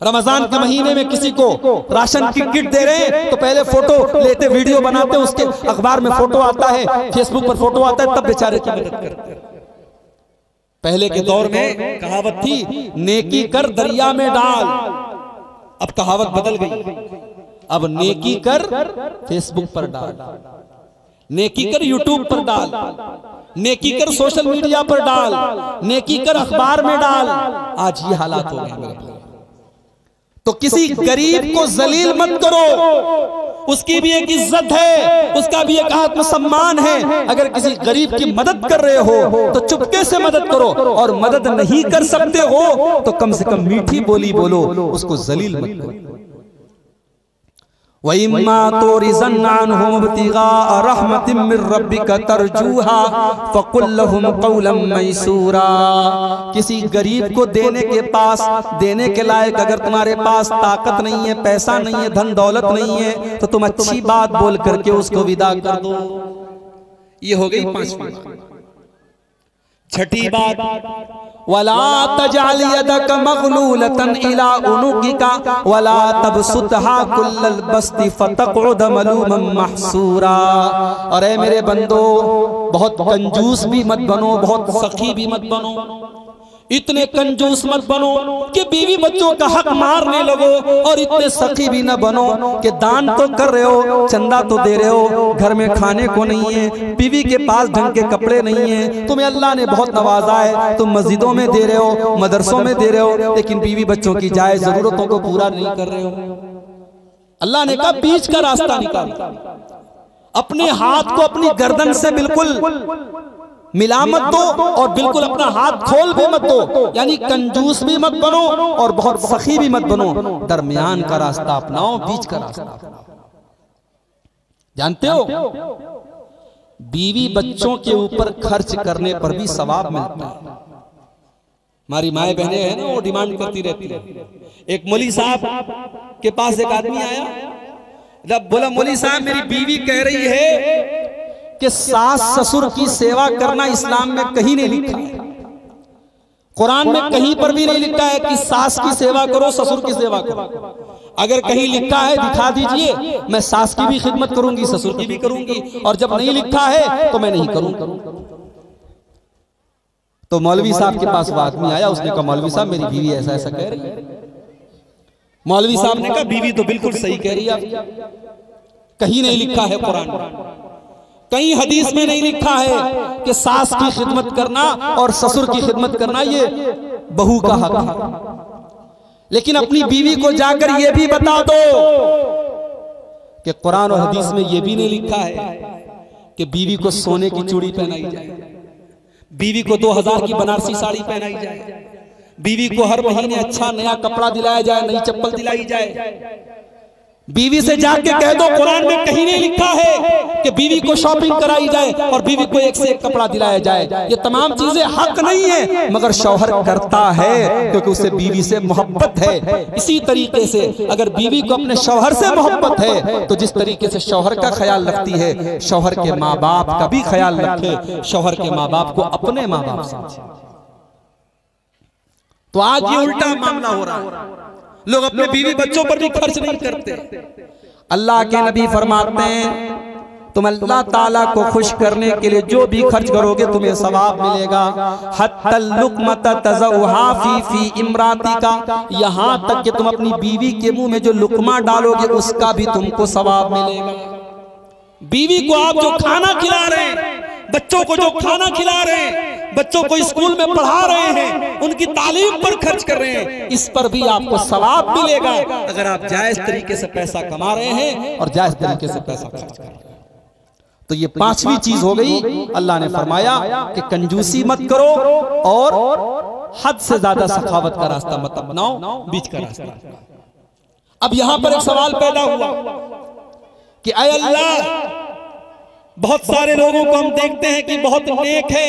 रमजान के महीने में किसी को राशन की किट दे रहे हैं तो पहले फोटो लेते, वीडियो बनाते, उसके अखबार में फोटो आता है, फेसबुक पर फोटो आता है, तब बेचारे की मदद करते हैं। पहले के दौर में कहावत थी, नेकी कर दरिया में डाल। अब कहावत बदल गई, अब नेकी कर फेसबुक पर डाल, नेकी कर यूट्यूब पर डाल, नेकी कर सोशल मीडिया पर डाल, नेकी कर अखबार में डाल। आज ये हालात हो गए मेरे भाई। तो किसी गरीब को जलील मत करो, उसकी भी एक इज्जत है, उसका भी एक आत्मसम्मान है। अगर किसी गरीब की मदद कर रहे हो तो चुपके से मदद करो, और मदद नहीं कर सकते हो तो कम से कम मीठी बोली बोलो, उसको जलील मत करो। वइम्मा तुरिज़न्नाहुम इब्तिगा रहमतिन मिन रब्बिका तरजूहा फकुल लहुम क़ौलन मैसूरा। किसी गरीब को देने के पास, देने के लायक अगर तुम्हारे पास ताकत नहीं है, पैसा नहीं है, धन दौलत नहीं है, तो तुम अच्छी बात बोल करके उसको विदा कर दो। ये हो गई 5वीं बात। 6ठी बात, वला तजअल यदक मग़लूलतन इला उनुकिका वला तबसुतहा कुल्लल बस्ति फतक़उद मलूमन महसूरा। और ऐ मेरे बंदो, बहुत कंजूस भी मत बनो, बहुत सखी भी मत बनो। इतने कंजूस मत बनो कि बीवी बच्चों का हक मारने लगो, और इतने सखी भी न बनो कि दान तो कर रहे हो, चंदा तो दे रहे हो, घर में खाने को नहीं है, बीवी के पास ढंग के कपड़े नहीं है, तुम्हें अल्लाह ने बहुत नवाजा है, तुम मस्जिदों में दे रहे हो, मदरसों में दे रहे हो, लेकिन बीवी बच्चों की जायज जरूरतों को पूरा नहीं कर रहे हो। अल्लाह ने कहा बीच का रास्ता निकालो, अपने हाथ को अपनी गर्दन से बिल्कुल मिला मत दो, और बिल्कुल अपना हाथ खोल भी मत दो, यानी कंजूस भी मत बनो और बहुत सखी भी मत बनो। दरमियान का रास्ता अपनाओ, बीच का रास्ता अपनाओ। जानते हो, बीवी बच्चों के ऊपर खर्च करने पर भी सवाब मिलता है। हमारी माए बहनें हैं ना, वो डिमांड करती रहती है। एक मौली साहब के पास एक आदमी आया, जब बोला मौली साहब मेरी बीवी कह रही है कि सास ससुर की सेवा करना इस्लाम में कहीं नहीं लिखा है, कुरान में कहीं पर भी नहीं लिखा है कि सास की सेवा करो, ससुर की सेवा करो। अगर कहीं लिखा है दिखा दीजिए, मैं सास की भी खिदमत करूंगी, ससुर की भी करूंगी, और जब नहीं लिखा है तो मैं नहीं करूंगा। तो मौलवी साहब के पास वो आदमी आया, उसने कहा मौलवी साहब मेरी बीवी ऐसा ऐसा कह रही है। मौलवी साहब ने कहा बीवी तो बिल्कुल सही कह रही है, कहीं नहीं लिखा है कुरान में, कहीं हदीस में नहीं लिखा है कि सास की खिदमत करना और ससुर की खिदमत करना ये बहू का हक है। लेकिन अपनी बीवी को जाकर ये भी बता दो कि कुरान और हदीस में ये भी नहीं लिखा है कि बीवी को सोने की चूड़ी पहनाई जाए, बीवी को 2000 की बनारसी साड़ी पहनाई जाए, बीवी को हर महीने अच्छा नया कपड़ा दिलाया जाए, नई चप्पल दिलाई जाए। बीवी से जाके कह दो कुरान में कहीं नहीं लिखा है कि बीवी को शॉपिंग कराई जाए और बीवी को एक से एक कपड़ा दिलाया जाए। ये तमाम चीजें हक नहीं है, मगर शौहर करता है क्योंकि उसे बीवी से मोहब्बत है। इसी तरीके से अगर बीवी को अपने शौहर से मोहब्बत है तो जिस तरीके से शौहर का ख्याल रखती है, शौहर के माँ बाप का भी ख्याल रखे, शौहर के माँ बाप को अपने माँ बाप समझे। तो आज ये उल्टा मामला हो रहा है, लोग अपने बीवी बच्चों पर भी खर्च नहीं करते। अल्लाह के नबी फरमाते हैं तुम अल्लाह ताला को खुश करने के लिए जो भी खर्च करोगे तुम्हें सवाब मिलेगा। हत्तल लुक़मत तज़उहा फी इमराती का, यहाँ तक कि तुम अपनी बीवी के मुंह में जो लुकमा डालोगे उसका भी तुमको सवाब मिलेगा। बीवी को आप जो खाना खिला रहे हैं, बच्चों को जो खाना खिला रहे हैं, बच्चों को स्कूल में पढ़ा रहे हैं, उनकी तालीम पर खर्च कर रहे हैं, इस पर भी आपको सवाब मिलेगा अगर आप जायज तरीके से पैसा कमा रहे हैं और जायज तरीके से पैसा खर्च कर रहे हैं। तो ये पांचवी चीज हो गई। अल्लाह ने फरमाया कि कंजूसी मत करो और हद से ज्यादा सखावत का रास्ता मत अपनाओ, बीच का रास्ता। अब यहां पर एक सवाल पैदा हुआ कि ऐ अल्लाह, बहुत सारे लोगों को हम देखते हैं कि बहुत नेक है,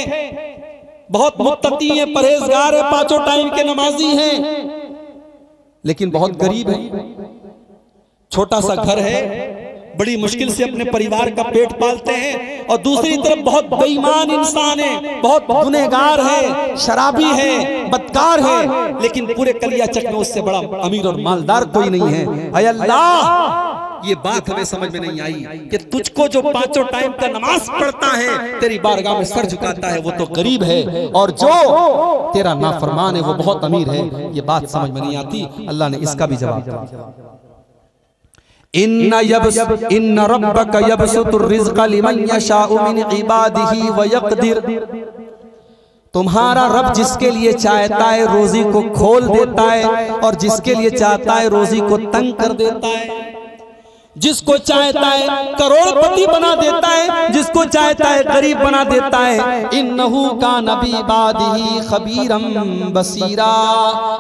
बहुत मुत्तकी हैं, परहेजगार है, पांचों टाइम के नमाजी हैं, लेकिन बहुत गरीब है, छोटा सा घर है, बड़ी मुश्किल से अपने परिवार का पेट पालते हैं, और दूसरी तरफ बहुत बेईमान इंसान है, बहुत गुनहगार है, शराबी है, बदकार है, लेकिन पूरे कलियाचक में उससे बड़ा अमीर और मालदार कोई नहीं है। ऐ अल्लाह, ये बात हमें समझ में नहीं आई कि तुझको जो पांचों टाइम का नमाज पढ़ता है, तेरी बारगाह में सर झुकाता है, वो तो गरीब है, और जो तेरा नाफरमान है वो बहुत अमीर है। ये बात समझ में नहीं आती। अल्लाह ने इसका भी जवाब दिया, इन्न रब्बक यबसुतुर रिज़्क़ लिमन यशाउ मिन इबादिही व यक़दिर, तुम्हारा रब जिसके लिए चाहता है रोजी को खोल देता है और जिसके लिए चाहता है रोजी को तंग कर देता है, जिसको चाहता है करोड़पति बना देता है, जिसको चाहता है गरीब बना देता है। इन्नहु कान बिइबादिही खबीरम बसीरा,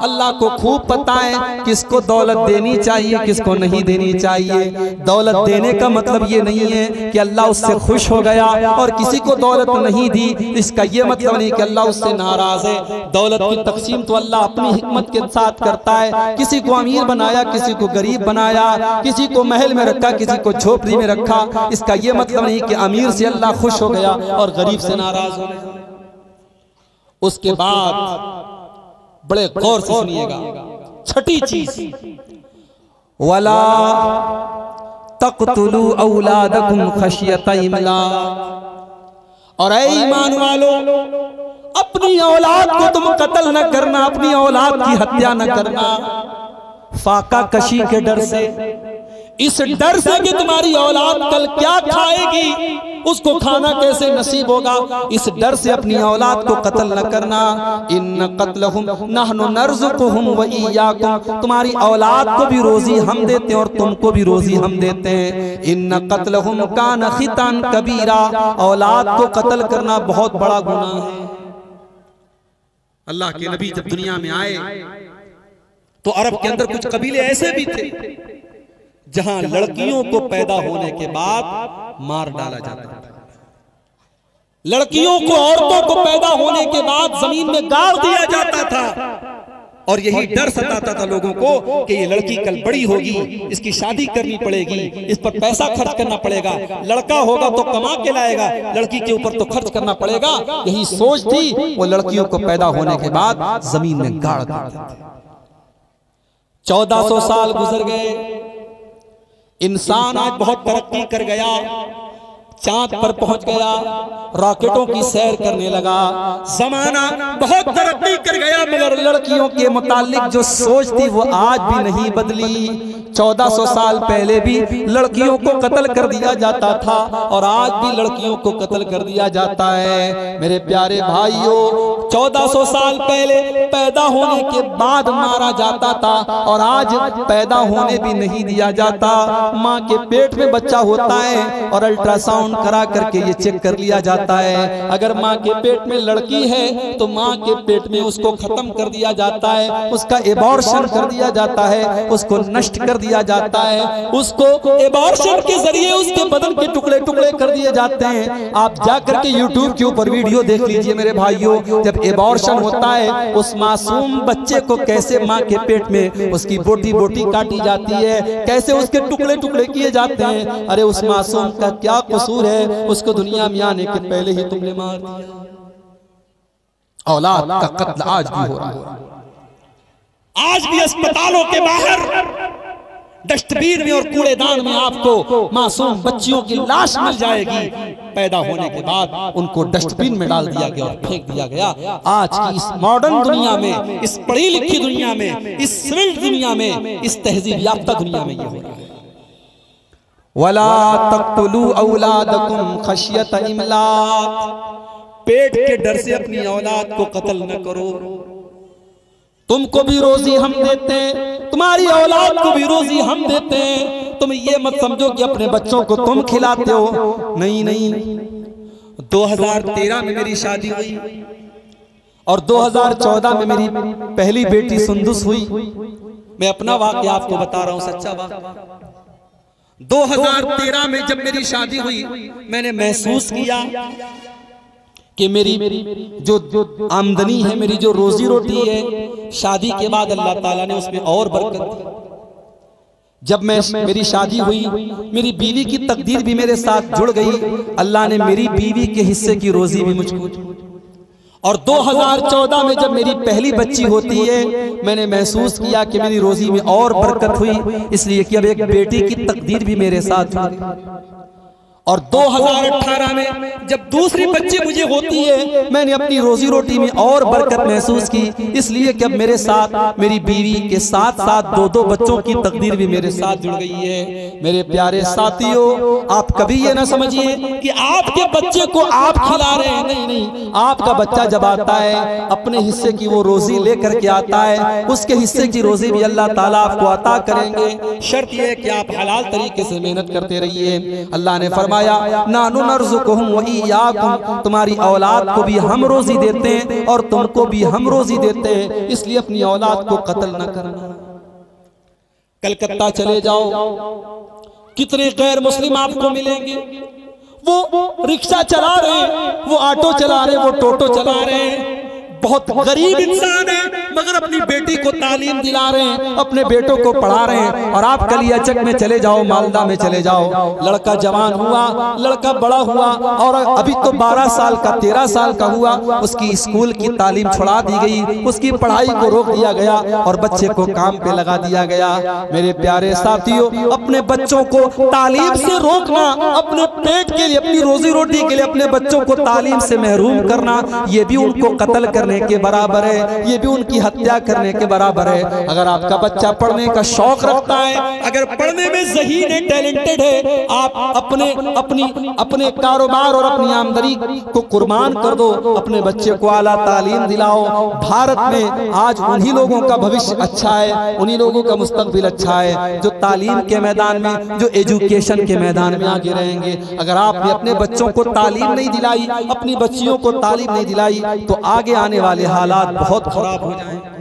अल्लाह को खूब पता है किसको दौलत देनी चाहिए, किसको नहीं देनी चाहिए। दौलत देने का मतलब ये नहीं है कि अल्लाह उससे खुश हो गया, और किसी को दौलत नहीं दी इसका ये मतलब नहीं कि अल्लाह उससे नाराज है। दौलत की तकसीम तो अल्लाह अपनी हिकमत के साथ करता है, किसी को अमीर बनाया, किसी को गरीब बनाया, किसी को महल में रखा, किसी को झोपड़ी में रखा। इसका यह मतलब नहीं कि अमीर से अल्लाह खुश हो गया और गरीब से नाराज हो गया। उसके बाद बड़े गौर से सुनिएगा, छठी चीज, वला तक़तुलू औलादकुम खशियत इमलाक, और ऐ ईमान वालों, अपनी औलाद को तुम कत्ल न करना, अपनी औलाद की हत्या न करना, फाका कशी के डर से, इस डर से कि तुम्हारी औलाद कल क्या खाएगी, उसको खाना कैसे नसीब होगा, इस डर से अपनी औलाद को कत्ल न करना। इन कत्लहुम नहनु नर्ज़ुकुहुम व इय्याकुम, तुम्हारी औलाद को भी रोजी हम देते हैं और तुमको भी रोजी हम देते हैं। इन कत्लहुम कान खितान कबीरा, औलाद को कत्ल करना बहुत बड़ा गुनाह है। अल्लाह के नबी जब दुनिया में आए तो अरब के अंदर कुछ कबीले ऐसे भी थे जहां लड़कियों को पैदा होने के बाद मार डाला जाता था, लड़कियों को, औरतों को पैदा होने के बाद जमीन में गाड़ दिया जाता था, और यही डर सताता था लोगों को कि ये लड़की कल बड़ी होगी, इसकी शादी करनी पड़ेगी, इस पर पैसा खर्च करना पड़ेगा, लड़का होगा तो कमा के लाएगा, लड़की के ऊपर तो खर्च करना पड़ेगा। यही सोच थी, वो लड़कियों को पैदा होने के बाद जमीन में गाड़ देते थे। 1400 साल गुजर गए, इंसान आज बहुत तरक्की कर गया, चांद पर पहुंच गया, रॉकेटों की सैर करने लगा, जमाना बहुत तरक्की कर गया, मगर लड़कियों के मुतालिक जो सोच थी वो आज भी नहीं बदली। 1400 साल पहले भी लड़कियों को कत्ल कर दिया जाता था और आज भी लड़कियों को कत्ल कर दिया जाता है। मेरे प्यारे भाइयों, 1400 साल पहले पैदा होने के बाद मारा जाता था और आज पैदा होने भी नहीं दिया जाता। माँ के पेट में बच्चा होता है और अल्ट्रासाउंड करा करके ये चेक कर लिया जाता है। अगर माँ के पेट में लड़की है तो माँ के पेट में उसको खत्म कर दिया जाता है, उसका एबॉर्शन कर दिया जाता है, उसको नष्ट कर दिया जाता है, उसको एबॉर्शन के जरिए उसके बदन के टुकड़े टुकड़े कर दिए जाते हैं। आप जाकर के YouTube के ऊपर वीडियो देख लीजिए मेरे भाइयों, जब एबॉर्शन होता है उस मासूम बच्चे को कैसे माँ के पेट में उसकी बोटी बोटी काटी जाती है, कैसे उसके टुकड़े टुकड़े किए जाते हैं। अरे उस मासूम का क्या कसूर है, उसको दुनिया में आने के पहले ही तुमने मार दिया। औलाद का कत्ल आज भी हो रहा है। आज भी अस्पतालों के बाहर डस्टबिन में और कूड़ेदान में आपको मासूम बच्चियों की लाश मिल जाएगी। पैदा होने के बाद उनको डस्टबिन में डाल दिया गया और फेंक दिया गया। आज की इस मॉडर्न दुनिया में, इस पढ़ी लिखी दुनिया में, इस सिविल दुनिया में, इस तहजीब याफ्ता दुनिया में ये हो रहा है। वला तक़्तुलू औलादकुम खशियत इमलाक, पेट के डर से अपनी औलाद को कत्ल न करो। तुमको भी रोजी हम देते हैं, तुम्हारी औलाद को भी रोजी हम देते हैं। तुम ये मत समझो कि अपने बच्चों को तुम खिलाते हो। नहीं नहीं, 2013 में मेरी शादी हुई और 2014 में मेरी पहली बेटी सुंदुस हुई। मैं अपना वाक़या आपको बता रहा हूं, सच्चा वाक़या। 2013 में जब मेरी शादी हुई, मैंने महसूस किया कि मेरी जो आमदनी है, मेरी जो रोजी रोटी है, शादी के बाद अल्लाह ताला ने उसमें और बरकत दी। जब मेरी शादी हुई, मेरी बीवी की तकदीर भी मेरे साथ जुड़ गई। अल्लाह ने मेरी बीवी के हिस्से की रोजी भी मुझको। और 2014 में जब मेरी पहली बच्ची होती है, मैंने महसूस किया कि मेरी रोजी में और बरकत हुई, इसलिए कि अब एक बेटी की तकदीर भी मेरे साथ हुई। और 2018 में जब दूसरी बच्ची मुझे होती है, मैंने अपनी रोजी रोटी में और बरकत महसूस की, इसलिए कि अब मेरे साथ मेरी बीवी के साथ साथ 2-2 बच्चों की तकदीर भी मेरे साथ जुड़ गई है। मेरे प्यारे साथियों, आप कभी ये ना समझिए कि आपके बच्चे को आप खिला रहे हैं। नहीं नहीं, आपका बच्चा जब आता है अपने हिस्से की वो रोजी लेकर के आता है, उसके हिस्से की रोजी भी अल्लाह ताला आपको अता करेंगे। शर्त यह है कि आप हलाल तरीके से मेहनत करते रहिए। अल्लाह ने फरमाया नानु नर्ज़ुकुहुम व इय्याकुम, तुम्हारी औलाद को भी हम रोजी देते हैं और तुमको भी हम रोजी देते हैं, इसलिए अपनी औलाद को कत्ल न करना। कलकत्ता चले जाओ, कितने गैर मुस्लिम आपको मिलेंगे। वो रिक्शा चला रहे हैं, वो ऑटो चला रहे हैं, वो टोटो चला रहे हैं, बहुत गरीब इंसान है मगर अपनी बेटी को तालीम दिला रहे हैं, अपने बेटों को पढ़ा रहे हैं। और आप कलियाचक में चले जाओ, मालदा में चले जाओ, लड़का जवान हुआ, लड़का बड़ा हुआ और अभी तो 12 साल का 13 साल का हुआ, उसकी स्कूल की तालीम छुड़ा दी गई, उसकी पढ़ाई को रोक दिया गया और बच्चे को काम पे लगा दिया गया। मेरे प्यारे साथियों, अपने बच्चों को तालीम से रोकना, अपने पेट के लिए, अपनी रोजी रोटी के लिए अपने बच्चों को तालीम से महरूम करना, ये भी उनको कत्ल करने के बराबर है, ये भी उनकी हत्या करने के बराबर है। अगर आपका बच्चा पढ़ने का शौक रखता है, अगर पढ़ने में ज़हीन है, टैलेंटेड है, आप अपने कारोबार और अपनी आमदनी को कुर्बान कर दो, अपने बच्चे को आला तालीम दिलाओ। भारत में आज उन्हीं लोगों का भविष्य अच्छा है, उन्हीं लोगों का मुस्तकबिल अच्छा है जो तालीम के मैदान में, जो एजुकेशन के मैदान में आगे रहेंगे। अगर आपने अपने बच्चों को तालीम नहीं दिलाई, अपनी बच्चियों को तालीम नहीं दिलाई, तो आगे आने वाले हालात बहुत खराब हो जाएंगे।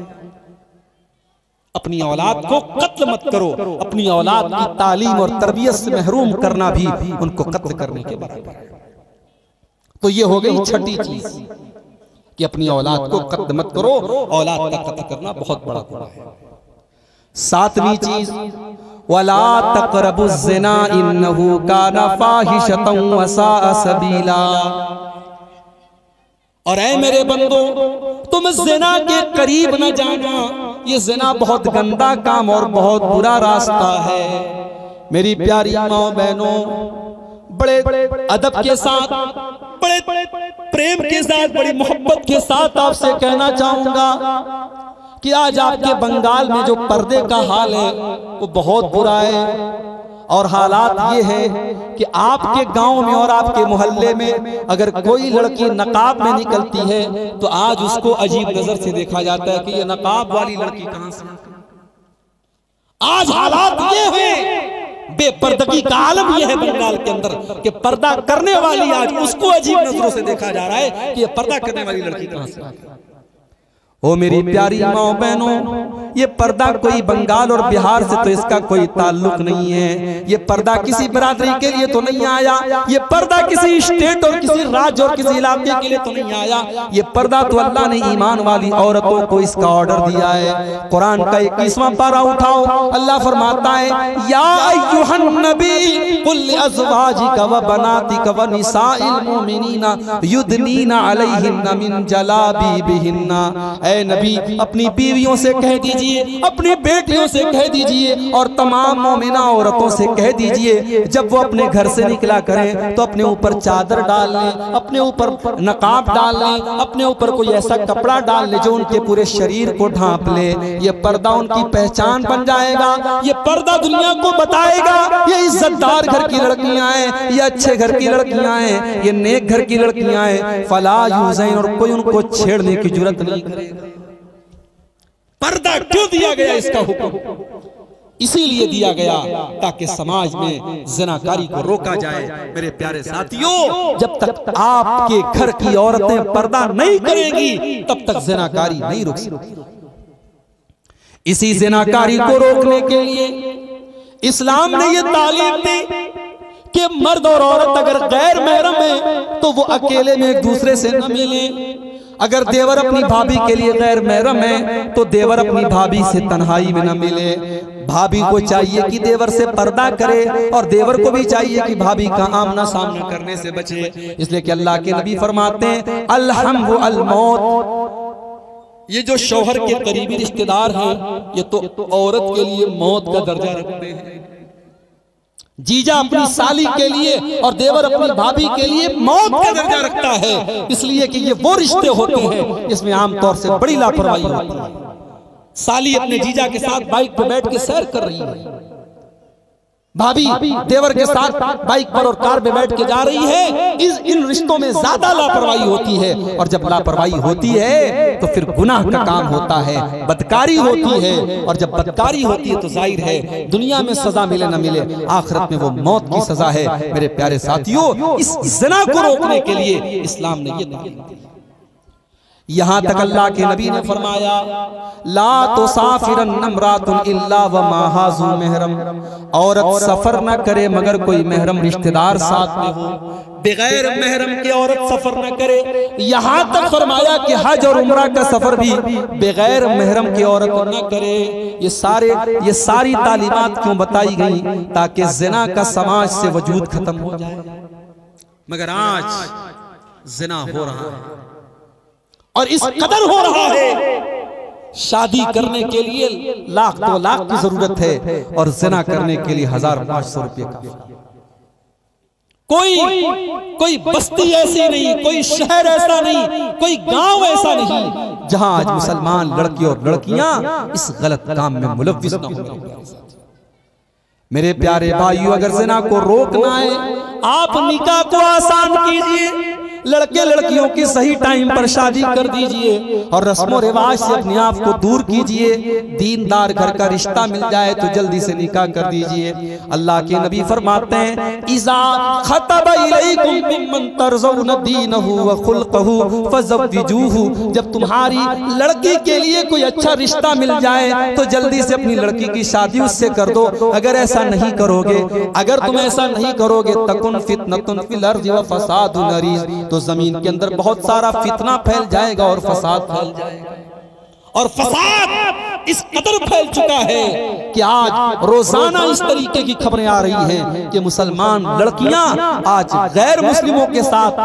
अपनी औलाद को कत्ल मत करो, अपनी औलाद की तालीम और तरबियत से महरूम करना भी उनको कत्ल करने के बराबर है। तो ये हो गई छठी चीज कि अपनी औलाद को कत्ल मत करो, औलाद का कत्ल करना बहुत बड़ा गुनाह है। 7वीं चीज, वला तक़रबुज़ ज़िना इन्नहु काना फ़ाहिशतन व साअ सबीला। और ऐ मेरे बंदो, तुम ज़िना के करीब न जाना, ये ज़िना बहुत गंदा काम और बहुत बुरा रास्ता है। मेरी प्यारी माँ बहनों, बड़े अदब के साथ, बड़े प्रेम के साथ, बड़ी मोहब्बत के साथ आपसे कहना चाहूंगा कि आज आपके बंगाल में जो पर्दे का हाल है वो बहुत बुरा है। और हालात ये है कि आपके गांव में और आपके मोहल्ले में अगर कोई लड़की नकाब में निकलती है तो आज उसको अजीब नजर से देखा जाता है कि ये नकाब वाली लड़की कहां से। आज हालात ये है, बेपर्दगी का आलम यह है बंगाल के अंदर कि पर्दा करने वाली आज उसको अजीब नजरों से देखा जा रहा है कि ये पर्दा करने वाली लड़की कहां से आ गई। ओ मेरी प्यारी माँ बहनों, ये पर्दा कोई बंगाल और बिहार से तो इसका कोई ताल्लुक नहीं है। ये पर्दा किसी बरादरी के लिए तो नहीं आया, ये पर्दा किसी स्टेट और किसी राज्य और किसी इलाके के लिए तो नहीं आया। ये पर्दा तो अल्लाह ने ईमान वाली औरतों को इसका ऑर्डर दिया है। कुरान का 21वां पारा उठाओ, अल्लाह फरमाता है या अय्युहन नबी कुल अज़वाजिका व बनातिका व निसाइल मुमिनीना युदनीना अलैहिन्ना मिन जलाबिबिहिन्ना। ऐ नबी, अपनी बीवियों से कह दीजिए, अपनी बेटियों से कह दीजिए और तमाम मोमिना औरतों से कह दीजिए जब वो अपने घर से निकला करें तो अपने ऊपर चादर डाल लें, अपने ऊपर नकाब डाल लें, अपने ऊपर कोई ऐसा कपड़ा डाल लें जो उनके पूरे शरीर को ढांप ले। ये पर्दा उनकी पहचान बन जाएगा। ये पर्दा दुनिया को बताएगा ये इज्जतदार घर की लड़कियां हैं, ये अच्छे घर की लड़कियां हैं, ये नेक घर की लड़कियां हैं। फला यूज़ैन, और कोई उनको छेड़ने की जुर्रत नहीं करेगा। पर्दा क्यों दिया गया? इसका हुक्म इसीलिए दिया गया ताकि समाज में ज़िनाकारी को रोका जाए। मेरे प्यारे साथियों, जब तक आपके घर की औरतें पर्दा नहीं करेंगी तब तक ज़िनाकारी नहीं रुक सकती। इसी ज़िनाकारी को रोकने के लिए इस्लाम ने ये तालीम दी कि मर्द और औरत अगर गैर महरम है तो वो अकेले में एक दूसरे से न मिले। अगर देवर अपनी भाभी के लिए गैर महरम है तो देवर अपनी भाभी से तन्हाई में न मिले। भाभी को चाहिए कि देवर से पर्दा करे और देवर को भी चाहिए कि भाभी का आमना सामना करने से बचे। इसलिए कि अल्लाह के नबी फरमाते हैं अलहम व अल मौत, ये जो शौहर के करीबी रिश्तेदार हैं ये तो औरत के लिए मौत का दर्जा रखते हैं। जीजा अपनी साली के लिए और देवर अपनी भाभी के लिए मौत का दर्जा रखता है, इसलिए कि ये वो रिश्ते होते हैं इसमें आमतौर से बड़ी लापरवाही होती है। साली अपने जीजा के साथ बाइक पर बैठ के सैर कर रही है, भाभी देवर के साथ बाइक पर और कार में बैठ के जा रही है। इन रिश्तों में ज्यादा लापरवाही होती है, और जब लापरवाही होती है तो फिर गुनाह का काम होता है, बदकारी होती है। और जब बदकारी होती है तो जाहिर है दुनिया में सजा मिले न मिले, आखिरत में वो मौत की सजा है। मेरे प्यारे साथियों, इस ज़िना को रोकने के लिए इस्लाम ने ये तालीम दी। यहाँ तक अल्लाह के नबी ने फरमाया ला तुसाफिरन इम्रातुन इल्ला व माहाज़ु महरम, औरत सफर न करे मगर कोई महरम रिश्तेदार साथ में हो। बगैर महरम के औरत सफर न करे। यहाँ तक फरमाया कि हज और उम्रा का सफर भी बगैर महरम की औरत न करे। ये सारी तालीमात क्यों बताई गई? ताकि ज़िना का समाज से वजूद खत्म हो जाए। मगर आज ज़िना हो रहा है और इस कदर हो रहा है, शादी करने के लिए लाख 2 लाख की जरूरत है और ज़िना करने के लिए 1000-500 रुपये का। कोई बस्ती ऐसी नहीं, कोई शहर ऐसा नहीं, कोई गांव ऐसा नहीं जहां आज मुसलमान लड़के और लड़कियां इस गलत काम में मुलव्विस न हो। मेरे प्यारे भाइयों, अगर ज़िना को रोकना है आप निकाह को आसान कीजिए, लड़के लड़कियों की सही टाइम पर शादी कर दीजिए और रस्मों रिवाज से अपने आप को दूर कीजिए। दीनदार घर का रिश्ता मिल जाए तो जल्दी से निकाह कर दीजिए। अल्लाह के नबी फरमाते हैं इज़ा खतबा इलैकुम मिम्मन तरज़ौन दीनहु व खुल्क़हु फज़व्विजूहु, जब तुम्हारी लड़की के लिए कोई अच्छा रिश्ता मिल जाए तो जल्दी से अपनी लड़की की शादी उससे कर दो। अगर ऐसा नहीं करोगे, अगर तुम ऐसा नहीं करोगे तकुन फितनतुन फिल अर्ज़ि व फ़सादुन अरीज़, तो जमीन के अंदर बहुत सारा फितना फैल जाएगा और फसाद फैल जाएगा। और फसाद इस कदर फैल चुका है कि आज रोजाना इस तरीके की खबरें आ रही हैं कि मुसलमान लड़कियां आज गैर मुस्लिमों के साथ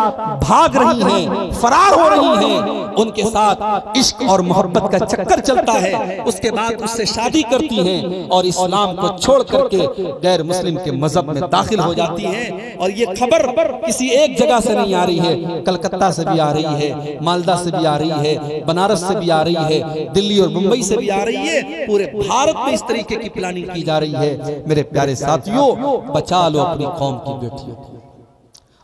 भाग रही हैं, फरार हो रही हैं, उनके साथ इश्क और मोहब्बत का चक्कर चलता है, उसके बाद उससे शादी करती हैं और इस्लाम को छोड़ करके गैर मुस्लिम के मजहब में दाखिल हो जाती हैं। और ये खबर किसी एक जगह से नहीं आ रही है, कलकत्ता से भी आ रही है, मालदा से भी आ रही है, बनारस से भी आ रही है, दिल्ली और मुंबई से भी आ रही है। पूरे भारत में इस तरीके की प्लानिंग की जा रही है। मेरे प्यारे साथियों, बचा लो अपनी कौम की बेटियों को,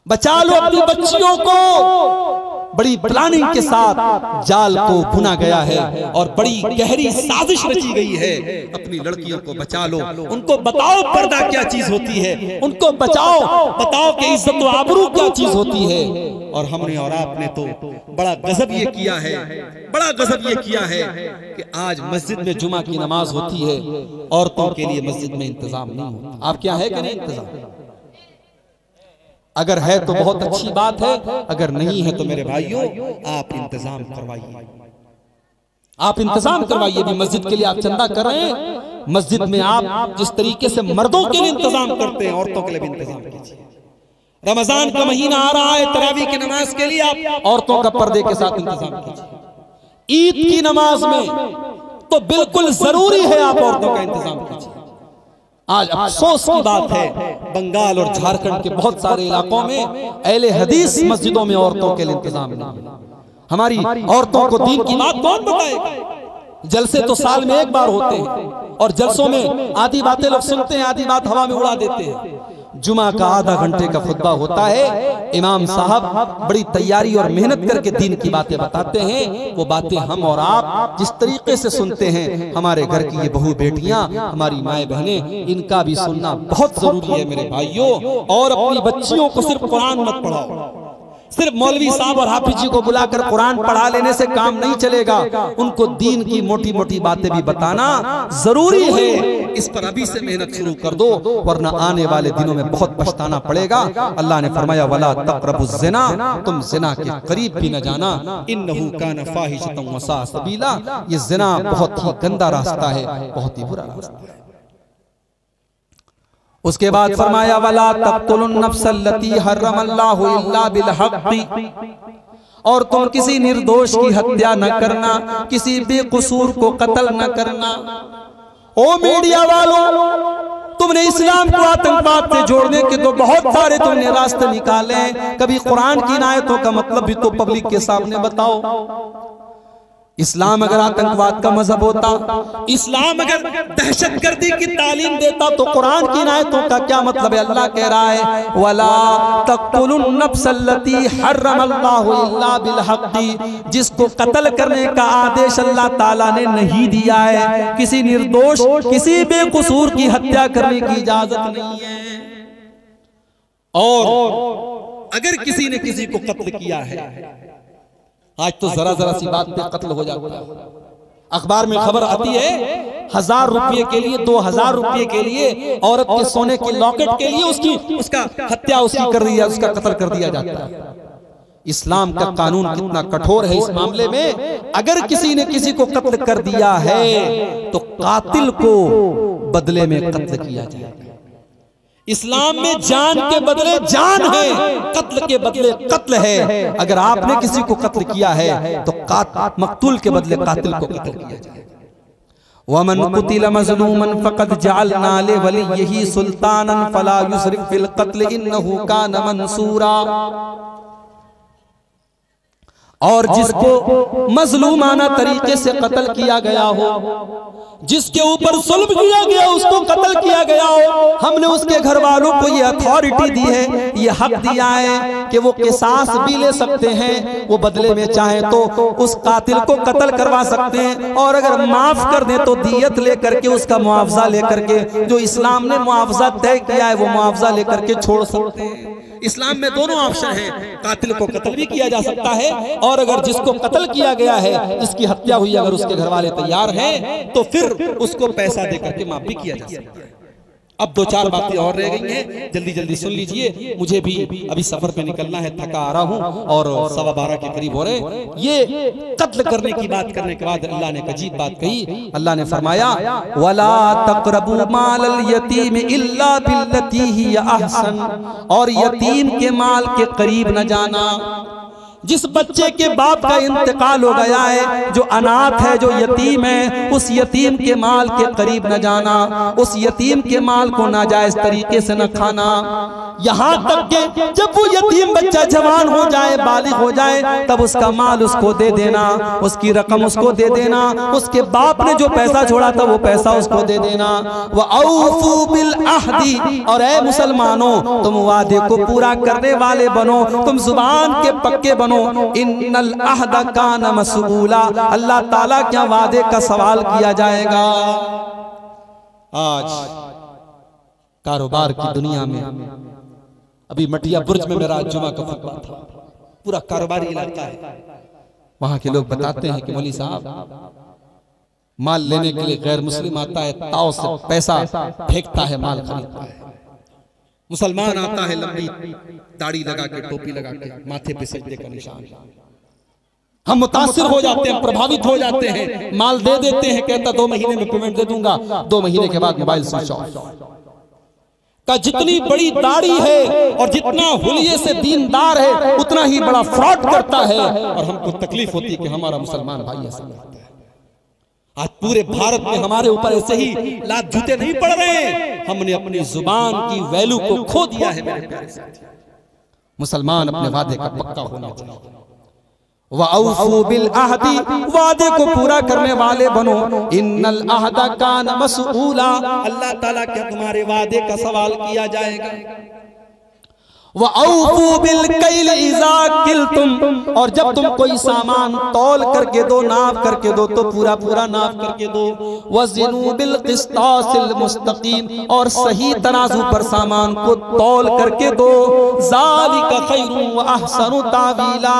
बचा लो अपनी बच्चियों को। बड़ी प्लानिंग के साथ जाल को बुना गया है और बड़ी गहरी साजिश रची गई है। अपनी लड़कियों को बचा लो, उनको बताओ पर्दा क्या चीज होती है, उनको बचाओ, बताओ कि इज्जत व आबरू क्या चीज होती है। और हमने और आपने तो बड़ा गजब ये किया है, बड़ा गजब ये किया है कि आज मस्जिद में जुमा की नमाज होती है, औरतों के लिए मस्जिद में इंतजाम नहीं होता। आप क्या है कि नहीं इंतजाम? अगर है तो बहुत अच्छी बात है, अगर नहीं है तो मेरे भाइयों आप इंतजाम करवाइए, आप इंतजाम करवाइए भी। मस्जिद के लिए आप चंदा कर रहे हैं, मस्जिद में आप जिस तरीके से मर्दों के लिए इंतजाम करते हैं, औरतों के लिए भी इंतजाम कीजिए। रमजान का महीना आ रहा है, तरावी की नमाज के लिए आप औरतों का पर्दे के साथ इंतजाम कीजिए। ईद की नमाज में तो बिल्कुल जरूरी है आप औरतों का इंतजाम कीजिए। आज अफसोस की बात है, बंगाल और झारखंड के बहुत सारे इलाकों में अहले हदीस मस्जिदों में औरतों के लिए इंतजाम नहीं है। हमारी औरतों को दीन की बात कौन बताएगा? जलसे तो साल में एक बार होते हैं और जलसों में आधी बातें लोग सुनते हैं, आधी बात हवा में उड़ा देते हैं। जुमा का आधा घंटे का खुतबा होता है, इमाम साहब बड़ी तैयारी और मेहनत करके दीन की बातें बताते हैं। वो बातें हम और आप जिस तरीके से सुनते हैं, हमारे घर की ये बहू बेटियां, हमारी माएँ बहनें, इनका भी सुनना बहुत जरूरी है मेरे भाइयों। और अपनी बच्चियों को सिर्फ कुरान मत पढ़ाओ, सिर्फ मौलवी साहब और हाफिज जी को बुलाकर कुरान पढ़ा लेने से काम नहीं चलेगा। उनको दीन की मोटी मोटी बातें भी बताना जरूरी है। इस पर अभी से मेहनत शुरू कर दो, वरना आने वाले दिनों में बहुत पछताना पड़ेगा। अल्लाह ने फरमाया वला तक़रबुज़ ज़िना, तुम जिना के करीब भी न जाना, इन्नहु कान फ़ाहिशतन व साअ सबीला, ये जिना बहुत ही गंदा रास्ता है, बहुत ही बुरा रास्ता है। उसके बाद फरमाया वला तक़्तुलुन नफ़्सल्लती हर्रमल्लाहु इल्ला बिल हक़्क़ि, और तुम किसी निर्दोष की हत्या न करना, किसी बेकसूर को कत्ल न करना। ओ मीडिया वालों, तुमने इस्लाम को आतंकवाद से जोड़ने के तो बहुत सारे तुमने रास्ते निकाले, कभी कुरान की आयतों का मतलब भी तो पब्लिक के सामने बताओ। इस्लाम अगर आतंकवाद का मजहब होता, इस्लाम अगर दहशतगर्दी की तालीम देता, तो कुरान की आयतों का क्या मतलब है? अल्लाह कह रहा है वला तक़्तुलुन नफ़्सल्लती हर्रमल्लाहु इल्ला बिल हक़्क़ि, जिसको कत्ल करने का आदेश अल्लाह ताला ने नहीं दिया है। किसी निर्दोष, किसी बेकसूर की हत्या करने की इजाजत नहीं है। और अगर किसी ने किसी को कत्ल किया है, आज तो जरा जरा सी बात पे कत्ल हो जाता है। अखबार में खबर आती है 1000 रुपये के लिए, 2000 रुपये के लिए, औरत के सोने के लॉकेट के लिए उसका हत्या उसकी कर दिया, उसका कत्ल कर दिया जाता है। इस्लाम का कानून कितना कठोर है इस मामले में। अगर किसी ने किसी को कत्ल कर दिया है तो कातिल को बदले में कत्ल किया जाएगा। इस्लाम में जान के बदले जान है, कत्ल के बदले कत्ल है। अगर आपने किसी को कत्ल किया है तो मकतूल के बदले कातिल को कत्ल किया जाएगा। वमन कुतिल मज़लूमन फ़क़द जअलना लिवलिय्यिही सुल्तानन फ़ला युसरिफ़ फ़िल क़त्ल इन्नहु कान मंसूरा। और जिसको मजलूमाना तरीके से कत्ल किया गया हो, जिसके ऊपर जुल्म किया गया, उसको कत्ल किया गया हो, हमने उसके घर वालों को ये अथॉरिटी दी है, ये हक दिया है कि वो किसास भी ले सकते हैं। वो बदले में चाहे तो उस कातिल को कत्ल करवा सकते हैं, और अगर माफ कर दें तो दियत लेकर के, उसका मुआवजा लेकर के, जो इस्लाम ने मुआवजा तय किया है वो मुआवजा लेकर के छोड़ सकते हैं। इस्लाम में दोनों ऑप्शन हैं, कातिल को कत्ल भी किया जा सकता है, और अगर जिसको कत्ल किया गया है, जिसकी हत्या हुई, अगर उसके घर वाले तैयार हैं तो फिर उसको पैसा देकर के माफ भी किया जा सकता है। अब 2-4 बातें और रह गई हैं, जल्दी जल्दी सुन लीजिए। मुझे भी अभी सफर पे निकलना है, थका आ रहा हूँ और 12:15 के करीब हो रहे। ये कत्ल करने की बात करने के बाद अल्लाह ने एक अजीब बात कही। अल्लाह ने फरमाया वला तक़रबू मालल यतीम इल्ला बिल्लती ही अहसन, और यतीम के माल के करीब न जाना। जिस बच्चे के बाप का इंतकाल हो गया है, जो अनाथ है, जो यतीम है, उस यतीम के माल के करीब न जाना, उस यतीम के माल को नाजायज तरीके से न खाना। यहाँ तक के जब वो यतीम बच्चा जवान हो जाए, बालिग हो जाए, तब उसका माल उसको दे देना, उसकी रकम उसको दे देना, उसके बाप ने जो पैसा छोड़ा था वो पैसा उसको दे देना। वअऊफू बिल अहदी, और ऐ मुसलमानों तुम वादे को पूरा करने वाले बनो, तुम जुबान के पक्के बनो। इन्नल अहद कान मसऊला, अल्लाह ताला क्या वादे का सवाल किया जाएगा। आज कारोबार की दुनिया में, अभी मटिया बुर्ज में मेरा जुमा का खुतबा था, पूरा कारोबारी इलाका है। वहां के लोग बताते हैं कि मौलवी साहब माल लेने के लिए गैर मुस्लिम आता है, ताव से पैसा फेंकता है, माल खरीदता है। मुसलमान आता है लंबी दाढ़ी लगा के, टोपी लगा के, माथे पे सजदे का निशान। हम मुतासिर हो जाते हैं, प्रभावित हो जाते हैं, माल दे देते हैं, कहता 2 महीने में पेमेंट दे दूंगा, 2 महीने के बाद मोबाइल स्विच ऑफ। का जितनी बड़ी दाढ़ी है और जितना हुलिये से दीनदार है, उतना ही बड़ा फ्रॉड करता है। और हमको तकलीफ होती है कि हमारा मुसलमान भाई ऐसा करता है। आज पूरे भारत में हमारे ऊपर ऐसे ही लात जूते नहीं पड़ रहे, हमने अपनी जुबान की वैल्यू को खो दिया है। मेरे प्यारे साथी, मुसलमान अपने वादे का पक्का होना चाहिए। वअऊफू बिल अहदी, वादे को पूरा करने वाले बनो। इन्नल अहद कान मसऊला, अल्लाह ताला क्या तुम्हारे वादे का सवाल किया जाएगा। वअऊफू बिल कैल इज़ा किल्तुम, और जब तुम कोई सामान तौल करके दो, नाप करके दो, तो पूरा पूरा नाप करके दो। वज़िनू बिल क़िस्तासिल मुस्तक़ीम, और सही तराजू पर सामान को तौल करके दो। ज़ालिका खैरुन व अहसनु तावीला,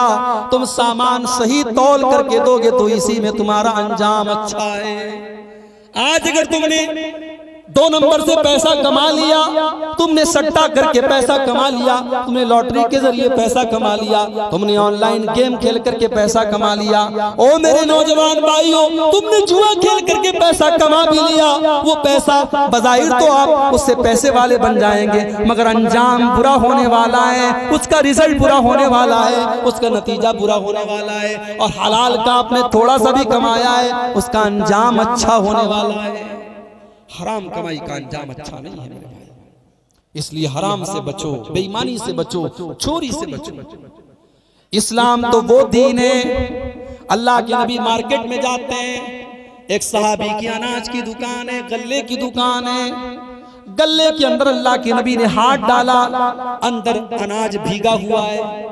तुम सामान सही तौल करके दोगे तो इसी में तुम्हारा अंजाम अच्छा है। आज अगर तुमने 2 नंबर से पैसा कमा लिया, तुमने सट्टा करके पैसा कमा लिया, तुमने लॉटरी के जरिए पैसा कमा लिया, तुमने ऑनलाइन गेम खेल करके पैसा कमा लिया, ओ मेरे नौजवान भाइयों, तुमने जुआ खेल करके पैसा कमा भी लिया। वो पैसा बज़ाहिर तो आप उससे पैसे वाले बन जाएंगे, मगर अंजाम बुरा होने वाला है, उसका रिजल्ट बुरा होने वाला है, उसका नतीजा बुरा होने वाला है। और हलाल का आपने थोड़ा सा भी कमाया है, उसका अंजाम अच्छा होने वाला है। हराम कमाई का अंजाम अच्छा नहीं है मेरे भाई, इसलिए हराम से बचो, बेईमानी से बचो, चोरी से बचो। इस्लाम तो वो दीन है। अल्लाह के नबी मार्केट में जाते हैं, एक सहाबी की अनाज की दुकान है, गल्ले की दुकान है, गल्ले के अंदर अल्लाह के नबी ने हाथ डाला, अंदर अनाज भीगा हुआ है।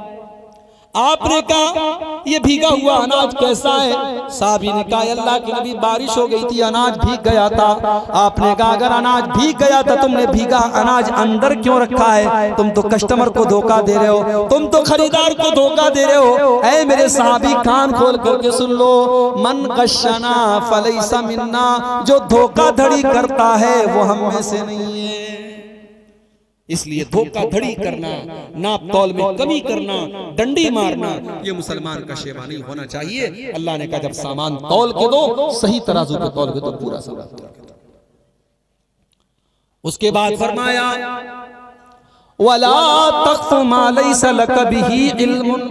आपने कहा ये भीगा हुआ अनाज कैसा है? साहबी ने कहा अल्लाह के नबी बारिश हो गई थी, अनाज भीग गया था। आपने कहा अगर अनाज भीग गया था, तुमने भीगा अनाज अंदर क्यों रखा है? तुम तो कस्टमर को धोखा दे रहे हो, तुम तो खरीदार को धोखा दे रहे हो। ऐ मेरे साहबी कान खोल करके सुन लो, मन गशना फलैसा मिन्ना, जो धोखाधड़ी करता है वो हम में से नहीं है। इसलिए धोखाधड़ी करना, नाप तौल में कमी करना, डंडी मारना, ये मुसलमान का शेवा नहीं होना चाहिए। अल्लाह ने कहा जब सामान तौल के दो, सही तराजू पे तौल के दो, पूरा सामान तौल के दो। उसके बाद फरमाया वला तख्फु मा लैसा लक बिही इल्मुन,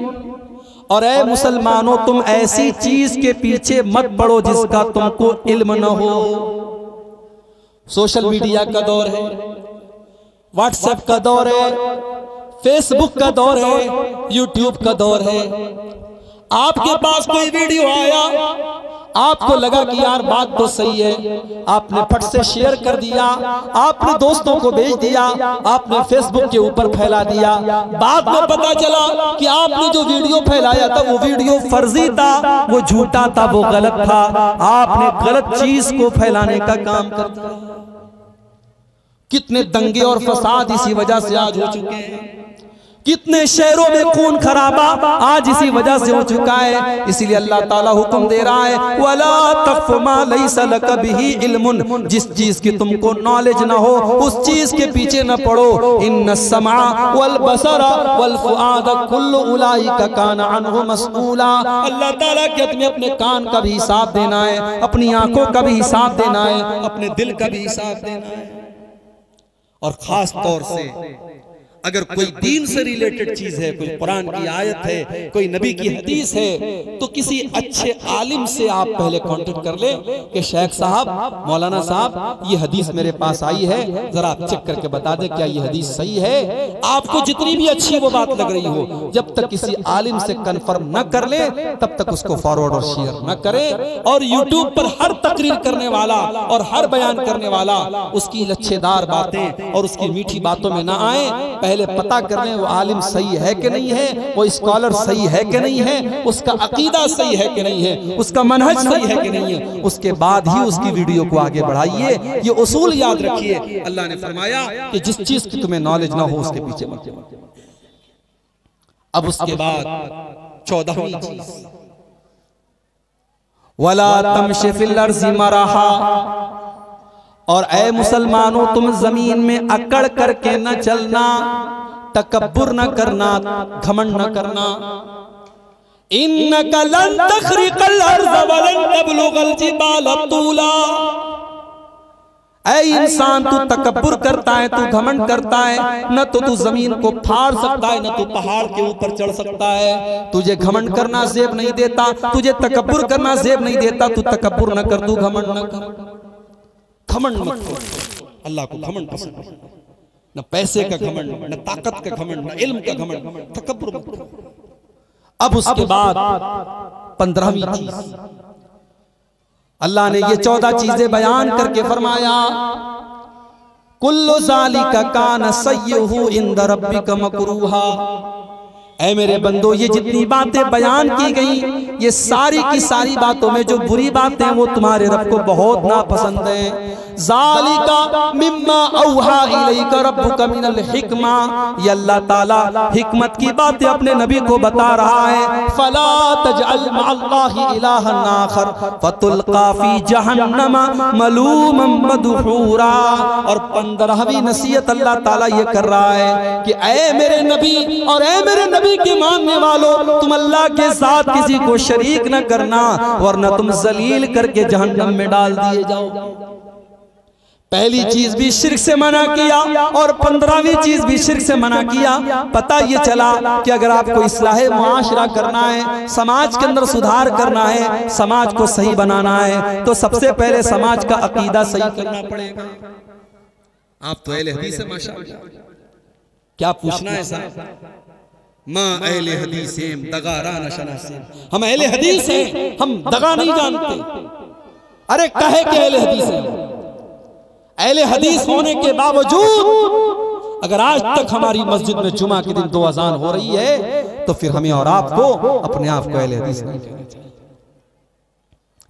और ऐ मुसलमानों तुम ऐसी चीज के पीछे मत पड़ो जिसका तुमको इल्म न हो। सोशल मीडिया का दौर है, व्हाट्सएप का दौर है, फेसबुक का दौर है, यूट्यूब का दौर है। आपके पास कोई वीडियो आया, आपको लगा कि यार बात तो सही है, आपने फट से शेयर कर दिया, आपने दोस्तों को भेज दिया, आपने फेसबुक के ऊपर फैला दिया। बाद में पता चला कि आपने जो वीडियो फैलाया था वो वीडियो फर्जी था, वो झूठा था, वो गलत था। आपने गलत चीज को फैलाने का काम कर दिया। कितने दंगे और फसाद इसी वजह से आज हो चुके हैं। कितने शहरों में खून खराबा आज इसी वजह से हो चुका है। इसीलिए अल्लाह ताला हुक्म दे रहा है, वला तक़्फ़ु मा लैसा लक बिही इल्मुन, जिस चीज की तुमको नॉलेज ना हो उस चीज के पीछे न पड़ो। इन्नस समअ वल बसर वल फुआद कुल्लु उलाइका कान अन्हु मसऊला। अल्लाह ताला के तुम्हें अपने कान का भी हिसाब देना है, अपनी आंखों का भी हिसाब देना है, अपने दिल का भी हिसाब देना है। और खास तौर से अगर कोई दीन से रिलेटेड चीज है, कोई कुरान की आयत है, कोई नबी की हदीस है, तो किसी अच्छे आलिम से आप पहले कांटेक्ट कर ले कि शेख साहब, मौलाना साहब, ये हदीस मेरे पास आई है, जरा आप चेक करके बता दे क्या ये हदीस सही है। आपको जितनी भी अच्छी वो बात लग रही हो, जब तक किसी आलिम से कंफर्म न कर ले तब तक उसको फॉरवर्ड और शेयर न करे। और यूट्यूब पर हर तकरीर करने वाला और हर बयान करने वाला उसकी लच्छेदार बातें और उसकी मीठी बातों में ना आए, पहले पता कर लें वो आलिम सही है कि नहीं है, वो स्कॉलर सही है कि नहीं है, उसका अकीदा सही है कि नहीं है, उसका मनहज सही है कि नहीं है, उसके बाद ही उसकी वीडियो को आगे बढ़ाइए। ये उसूल याद रखिए। अल्लाह ने फरमाया कि जिस चीज की तुम्हें नॉलेज ना हो उसके पीछे मत जाओ। अब उसके बाद 14वीं चीज, वला तमशी फिल अर्ज़ि मराहा, और ऐ मुसलमानों तुम जमीन में अकड़ करके न चलना, तकब्बुर न करना, घमंड न करना। इन्नका लन तखरिकल अर्ज़ वलन तबलुगल जिबाल तूला। ऐ इंसान तू तकब्बुर करता है, तू घमंड करता है, न तो तू जमीन को फाड़ सकता है, न तू पहाड़ के ऊपर चढ़ सकता है। तुझे घमंड करना ज़ेब नहीं देता, तुझे तकब्बुर करना ज़ेब नहीं देता, तू तकब्बुर न कर, तू घमंड न कर। घमंड मत करो। अल्लाह को घमंड पसंद नहीं, न पैसे का घमंड, न ताकत का घमंड, न इल्म का घमंड, तकब्बुर मत करो। अब उसके बाद 15वीं चीज, अल्लाह ने ये 14 चीजें बयान करके फरमाया, कुल्लु ज़ालिका कान सय्युहु इंद रब्बिका मकरूहा। ऐ मेरे बंदो, ये जितनी बातें बयान की गई, ये सारी की सारी बातों में जो बुरी बातें हैं वो तुम्हारे रब को बहुत नापसंद है। ज़ालिका मिम्मा औहा इलैका रब्बुका मिनल हिक्मा, ये अल्लाह ताला हिकमत की बातें अपने नबी को बता रहा है। फला तजअल मअल्लाहि इलाहन आखर फतुल्का फी जहन्नम मलूमम मदहूरा। और 15वीं नसीहत अल्लाह ताला ये कर रहा है कि ऐ मेरे नबी और ऐ मेरे नबी के मानने वालों, तुम अल्लाह के साथ किसी को शरीक न करना, वरना तुम जलील करके जहन्नम में डाल दिए जाओ। पहली चीज भी शिर्क से मना किया और 15वीं चीज भी शिर्क से मना किया। पता ये चला कि अगर आपको इस्लाहे मुआशरा करना है, समाज के अंदर सुधार करना है, समाज को सही बनाना है, तो सबसे पहले समाज का अकीदा सही करना पड़ेगा। आप तो अहले हदीस है माशाअल्लाह, क्या पूछना है साहब? मां अहले हदीस हैं दगारा न शनासे, हम अहले हदीस हैं, हम दगा नहीं जानते। अरे कहे के अहले हदीस हैं, अहले हदीस होने के बावजूद अगर आज तक हमारी मस्जिद में जुमा के दिन 2 अज़ान हो रही है, तो फिर हमें और आपको अपने आप को अहले हदीस नहीं कहना चाहिए।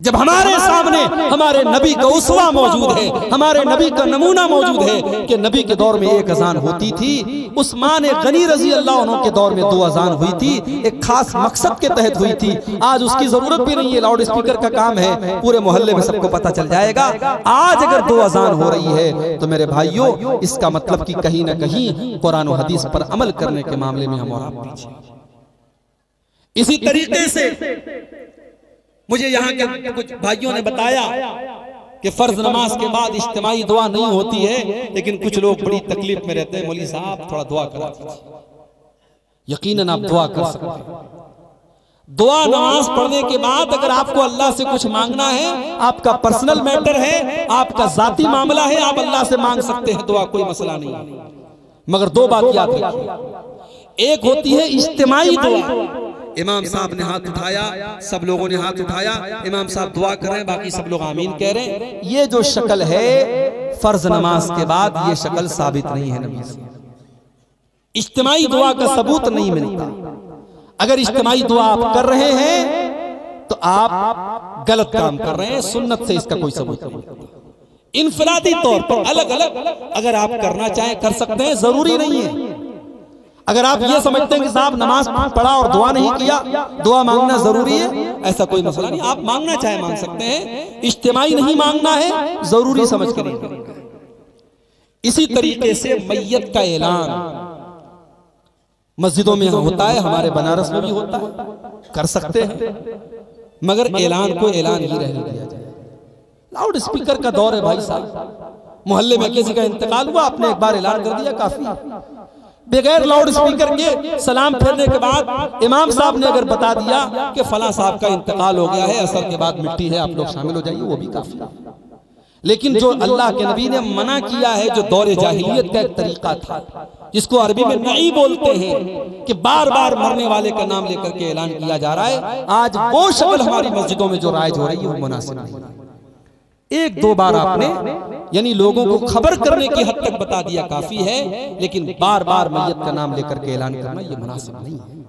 जब हमारे सामने हमारे नबी का उसवा मौजूद है, हमारे नबी का नमूना मौजूद है कि नबी के दौर में 1 अज़ान होती थी, उस्मान गनी रजी अल्लाह अन्हु के दौर में 2 अज़ान हुई थी, एक खास मकसद के तहत हुई थी। आज उसकी जरूरत भी नहीं है, लाउड स्पीकर का काम है, पूरे मोहल्ले में सबको पता चल जाएगा। आज अगर 2 अज़ान हो रही है तो मेरे भाइयों, इसका मतलब कि कहीं ना कहीं कुरान और हदीस पर अमल करने के मामले में हम और आप पीछे। इसी तरीके से मुझे यहाँ के कुछ भाइयों ने बताया कि फर्ज नमाज के बाद इज्तिमाई दुआ नहीं होती है, लेकिन कुछ लोग बड़ी तकलीफ में रहते हैं, मौलवी साहब थोड़ा दुआ करा दीजिए। यकीनन आप दुआ कर सकते हैं। दुआ नमाज पढ़ने के बाद अगर आपको अल्लाह से कुछ मांगना है, आपका पर्सनल मैटर है, आपका जाती मामला है, आप अल्लाह से मांग सकते हैं दुआ, कोई मसला नहीं। मगर 2 बात याद रखिए, एक होती है इज्तिमाई दुआ। इमाम साहब ने हाथ उठाया, सब लोगों ने हाथ उठाया, इमाम साहब दुआ कर रहे हैं, बाकी सब लोग आमीन कह रहे हैं। ये जो शक्ल है फर्ज नमाज के बाद, ये शक्ल साबित नहीं है नबी से। इज्तिमाई दुआ का सबूत नहीं मिलता। अगर इज्तिमाई दुआ आप कर रहे हैं तो आप गलत काम कर रहे हैं, सुन्नत से इसका कोई सबूत नहीं मिलता। इनफरादी तौर पर अलग अलग अगर आप करना चाहें कर सकते हैं, जरूरी नहीं है। अगर आप ये समझते हैं कि साहब नमाज पढ़ा और दुआ नहीं किया, दुआ मांगना जरूरी है, ऐसा कोई मसला नहीं। आप मांगना चाहे मांग सकते हैं, इज्तिमाई नहीं मांगना है, जरूरी समझ कर नहीं मांगना है। इसी तरीके से मैयत का ऐलान मस्जिदों में होता है, हमारे बनारस में भी होता है, कर सकते हैं, मगर ऐलान को ऐलान ही रहने दिया जाए। लाउड स्पीकर का दौर है भाई साहब, मोहल्ले में किसी का इंतकाल हुआ, आपने एक बार ऐलान कर दिया, काफी। बगैर लाउड स्पीकर के सलाम फेरने के बाद इमाम साहब ने अगर बता दिया कि फला साहब का इंतकाल हो गया है, असर के बाद मिट्टी है, आप लोग शामिल हो जाइए, वो भी काफी है। लेकिन जो अल्लाह के नबी ने मना किया है, जो दौरे जाहिलियत का एक तरीका था, जिसको अरबी में नहीं बोलते हैं, कि बार बार मरने वाले का नाम लेकर के ऐलान किया जा रहा है, आज वो शक्ल हमारी मस्जिदों में जो राइज हो रही है वो मुनासिब नहीं है। एक दो बार आपने यानी लोगों को खबर करने की हद तक बता दिया काफी है, लेकिन बार बार मैयत का नाम लेकर के ऐलान करना ये मुनासिब नहीं है।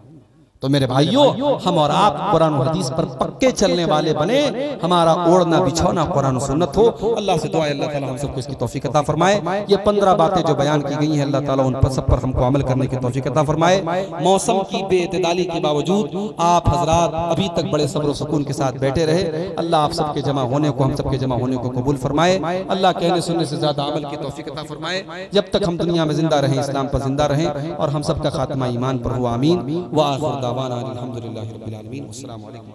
तो मेरे भाइयों, हम और आप कुरान और हदीस पर पक्के चलने वाले बने, हमारा ओढ़ना बिछौना कुरान और सुन्नत हो। अल्लाह से दुआ है अल्लाह ताला हम सबको इसकी तौफीक अता फरमाए। ये 15 बातें जो बयान की गई हैं, अल्लाह ताला उन पर सब पर हमको अमल करने की तौफीक अता फरमाए। मौसम की बेइतदाली के बावजूद आप हजरात अभी तक बड़े सब्र सुकून के साथ बैठे रहे। अल्लाह आप सबके जमा होने को, हम सबके जमा होने को कबूल फरमाए। अल्लाह कहने सुनने से ज्यादा अमल की तौफीक अता फरमाए। जब तक हम दुनिया में जिंदा रहें, इस्लाम पर जिंदा रहें और हम सबका खात्मा ईमान पर हुआ। आमीन। व आखिर दावाना अल्हम्दुलिल्लाहि रब्बिल आलमीन। अस्सलामु अलैकुम।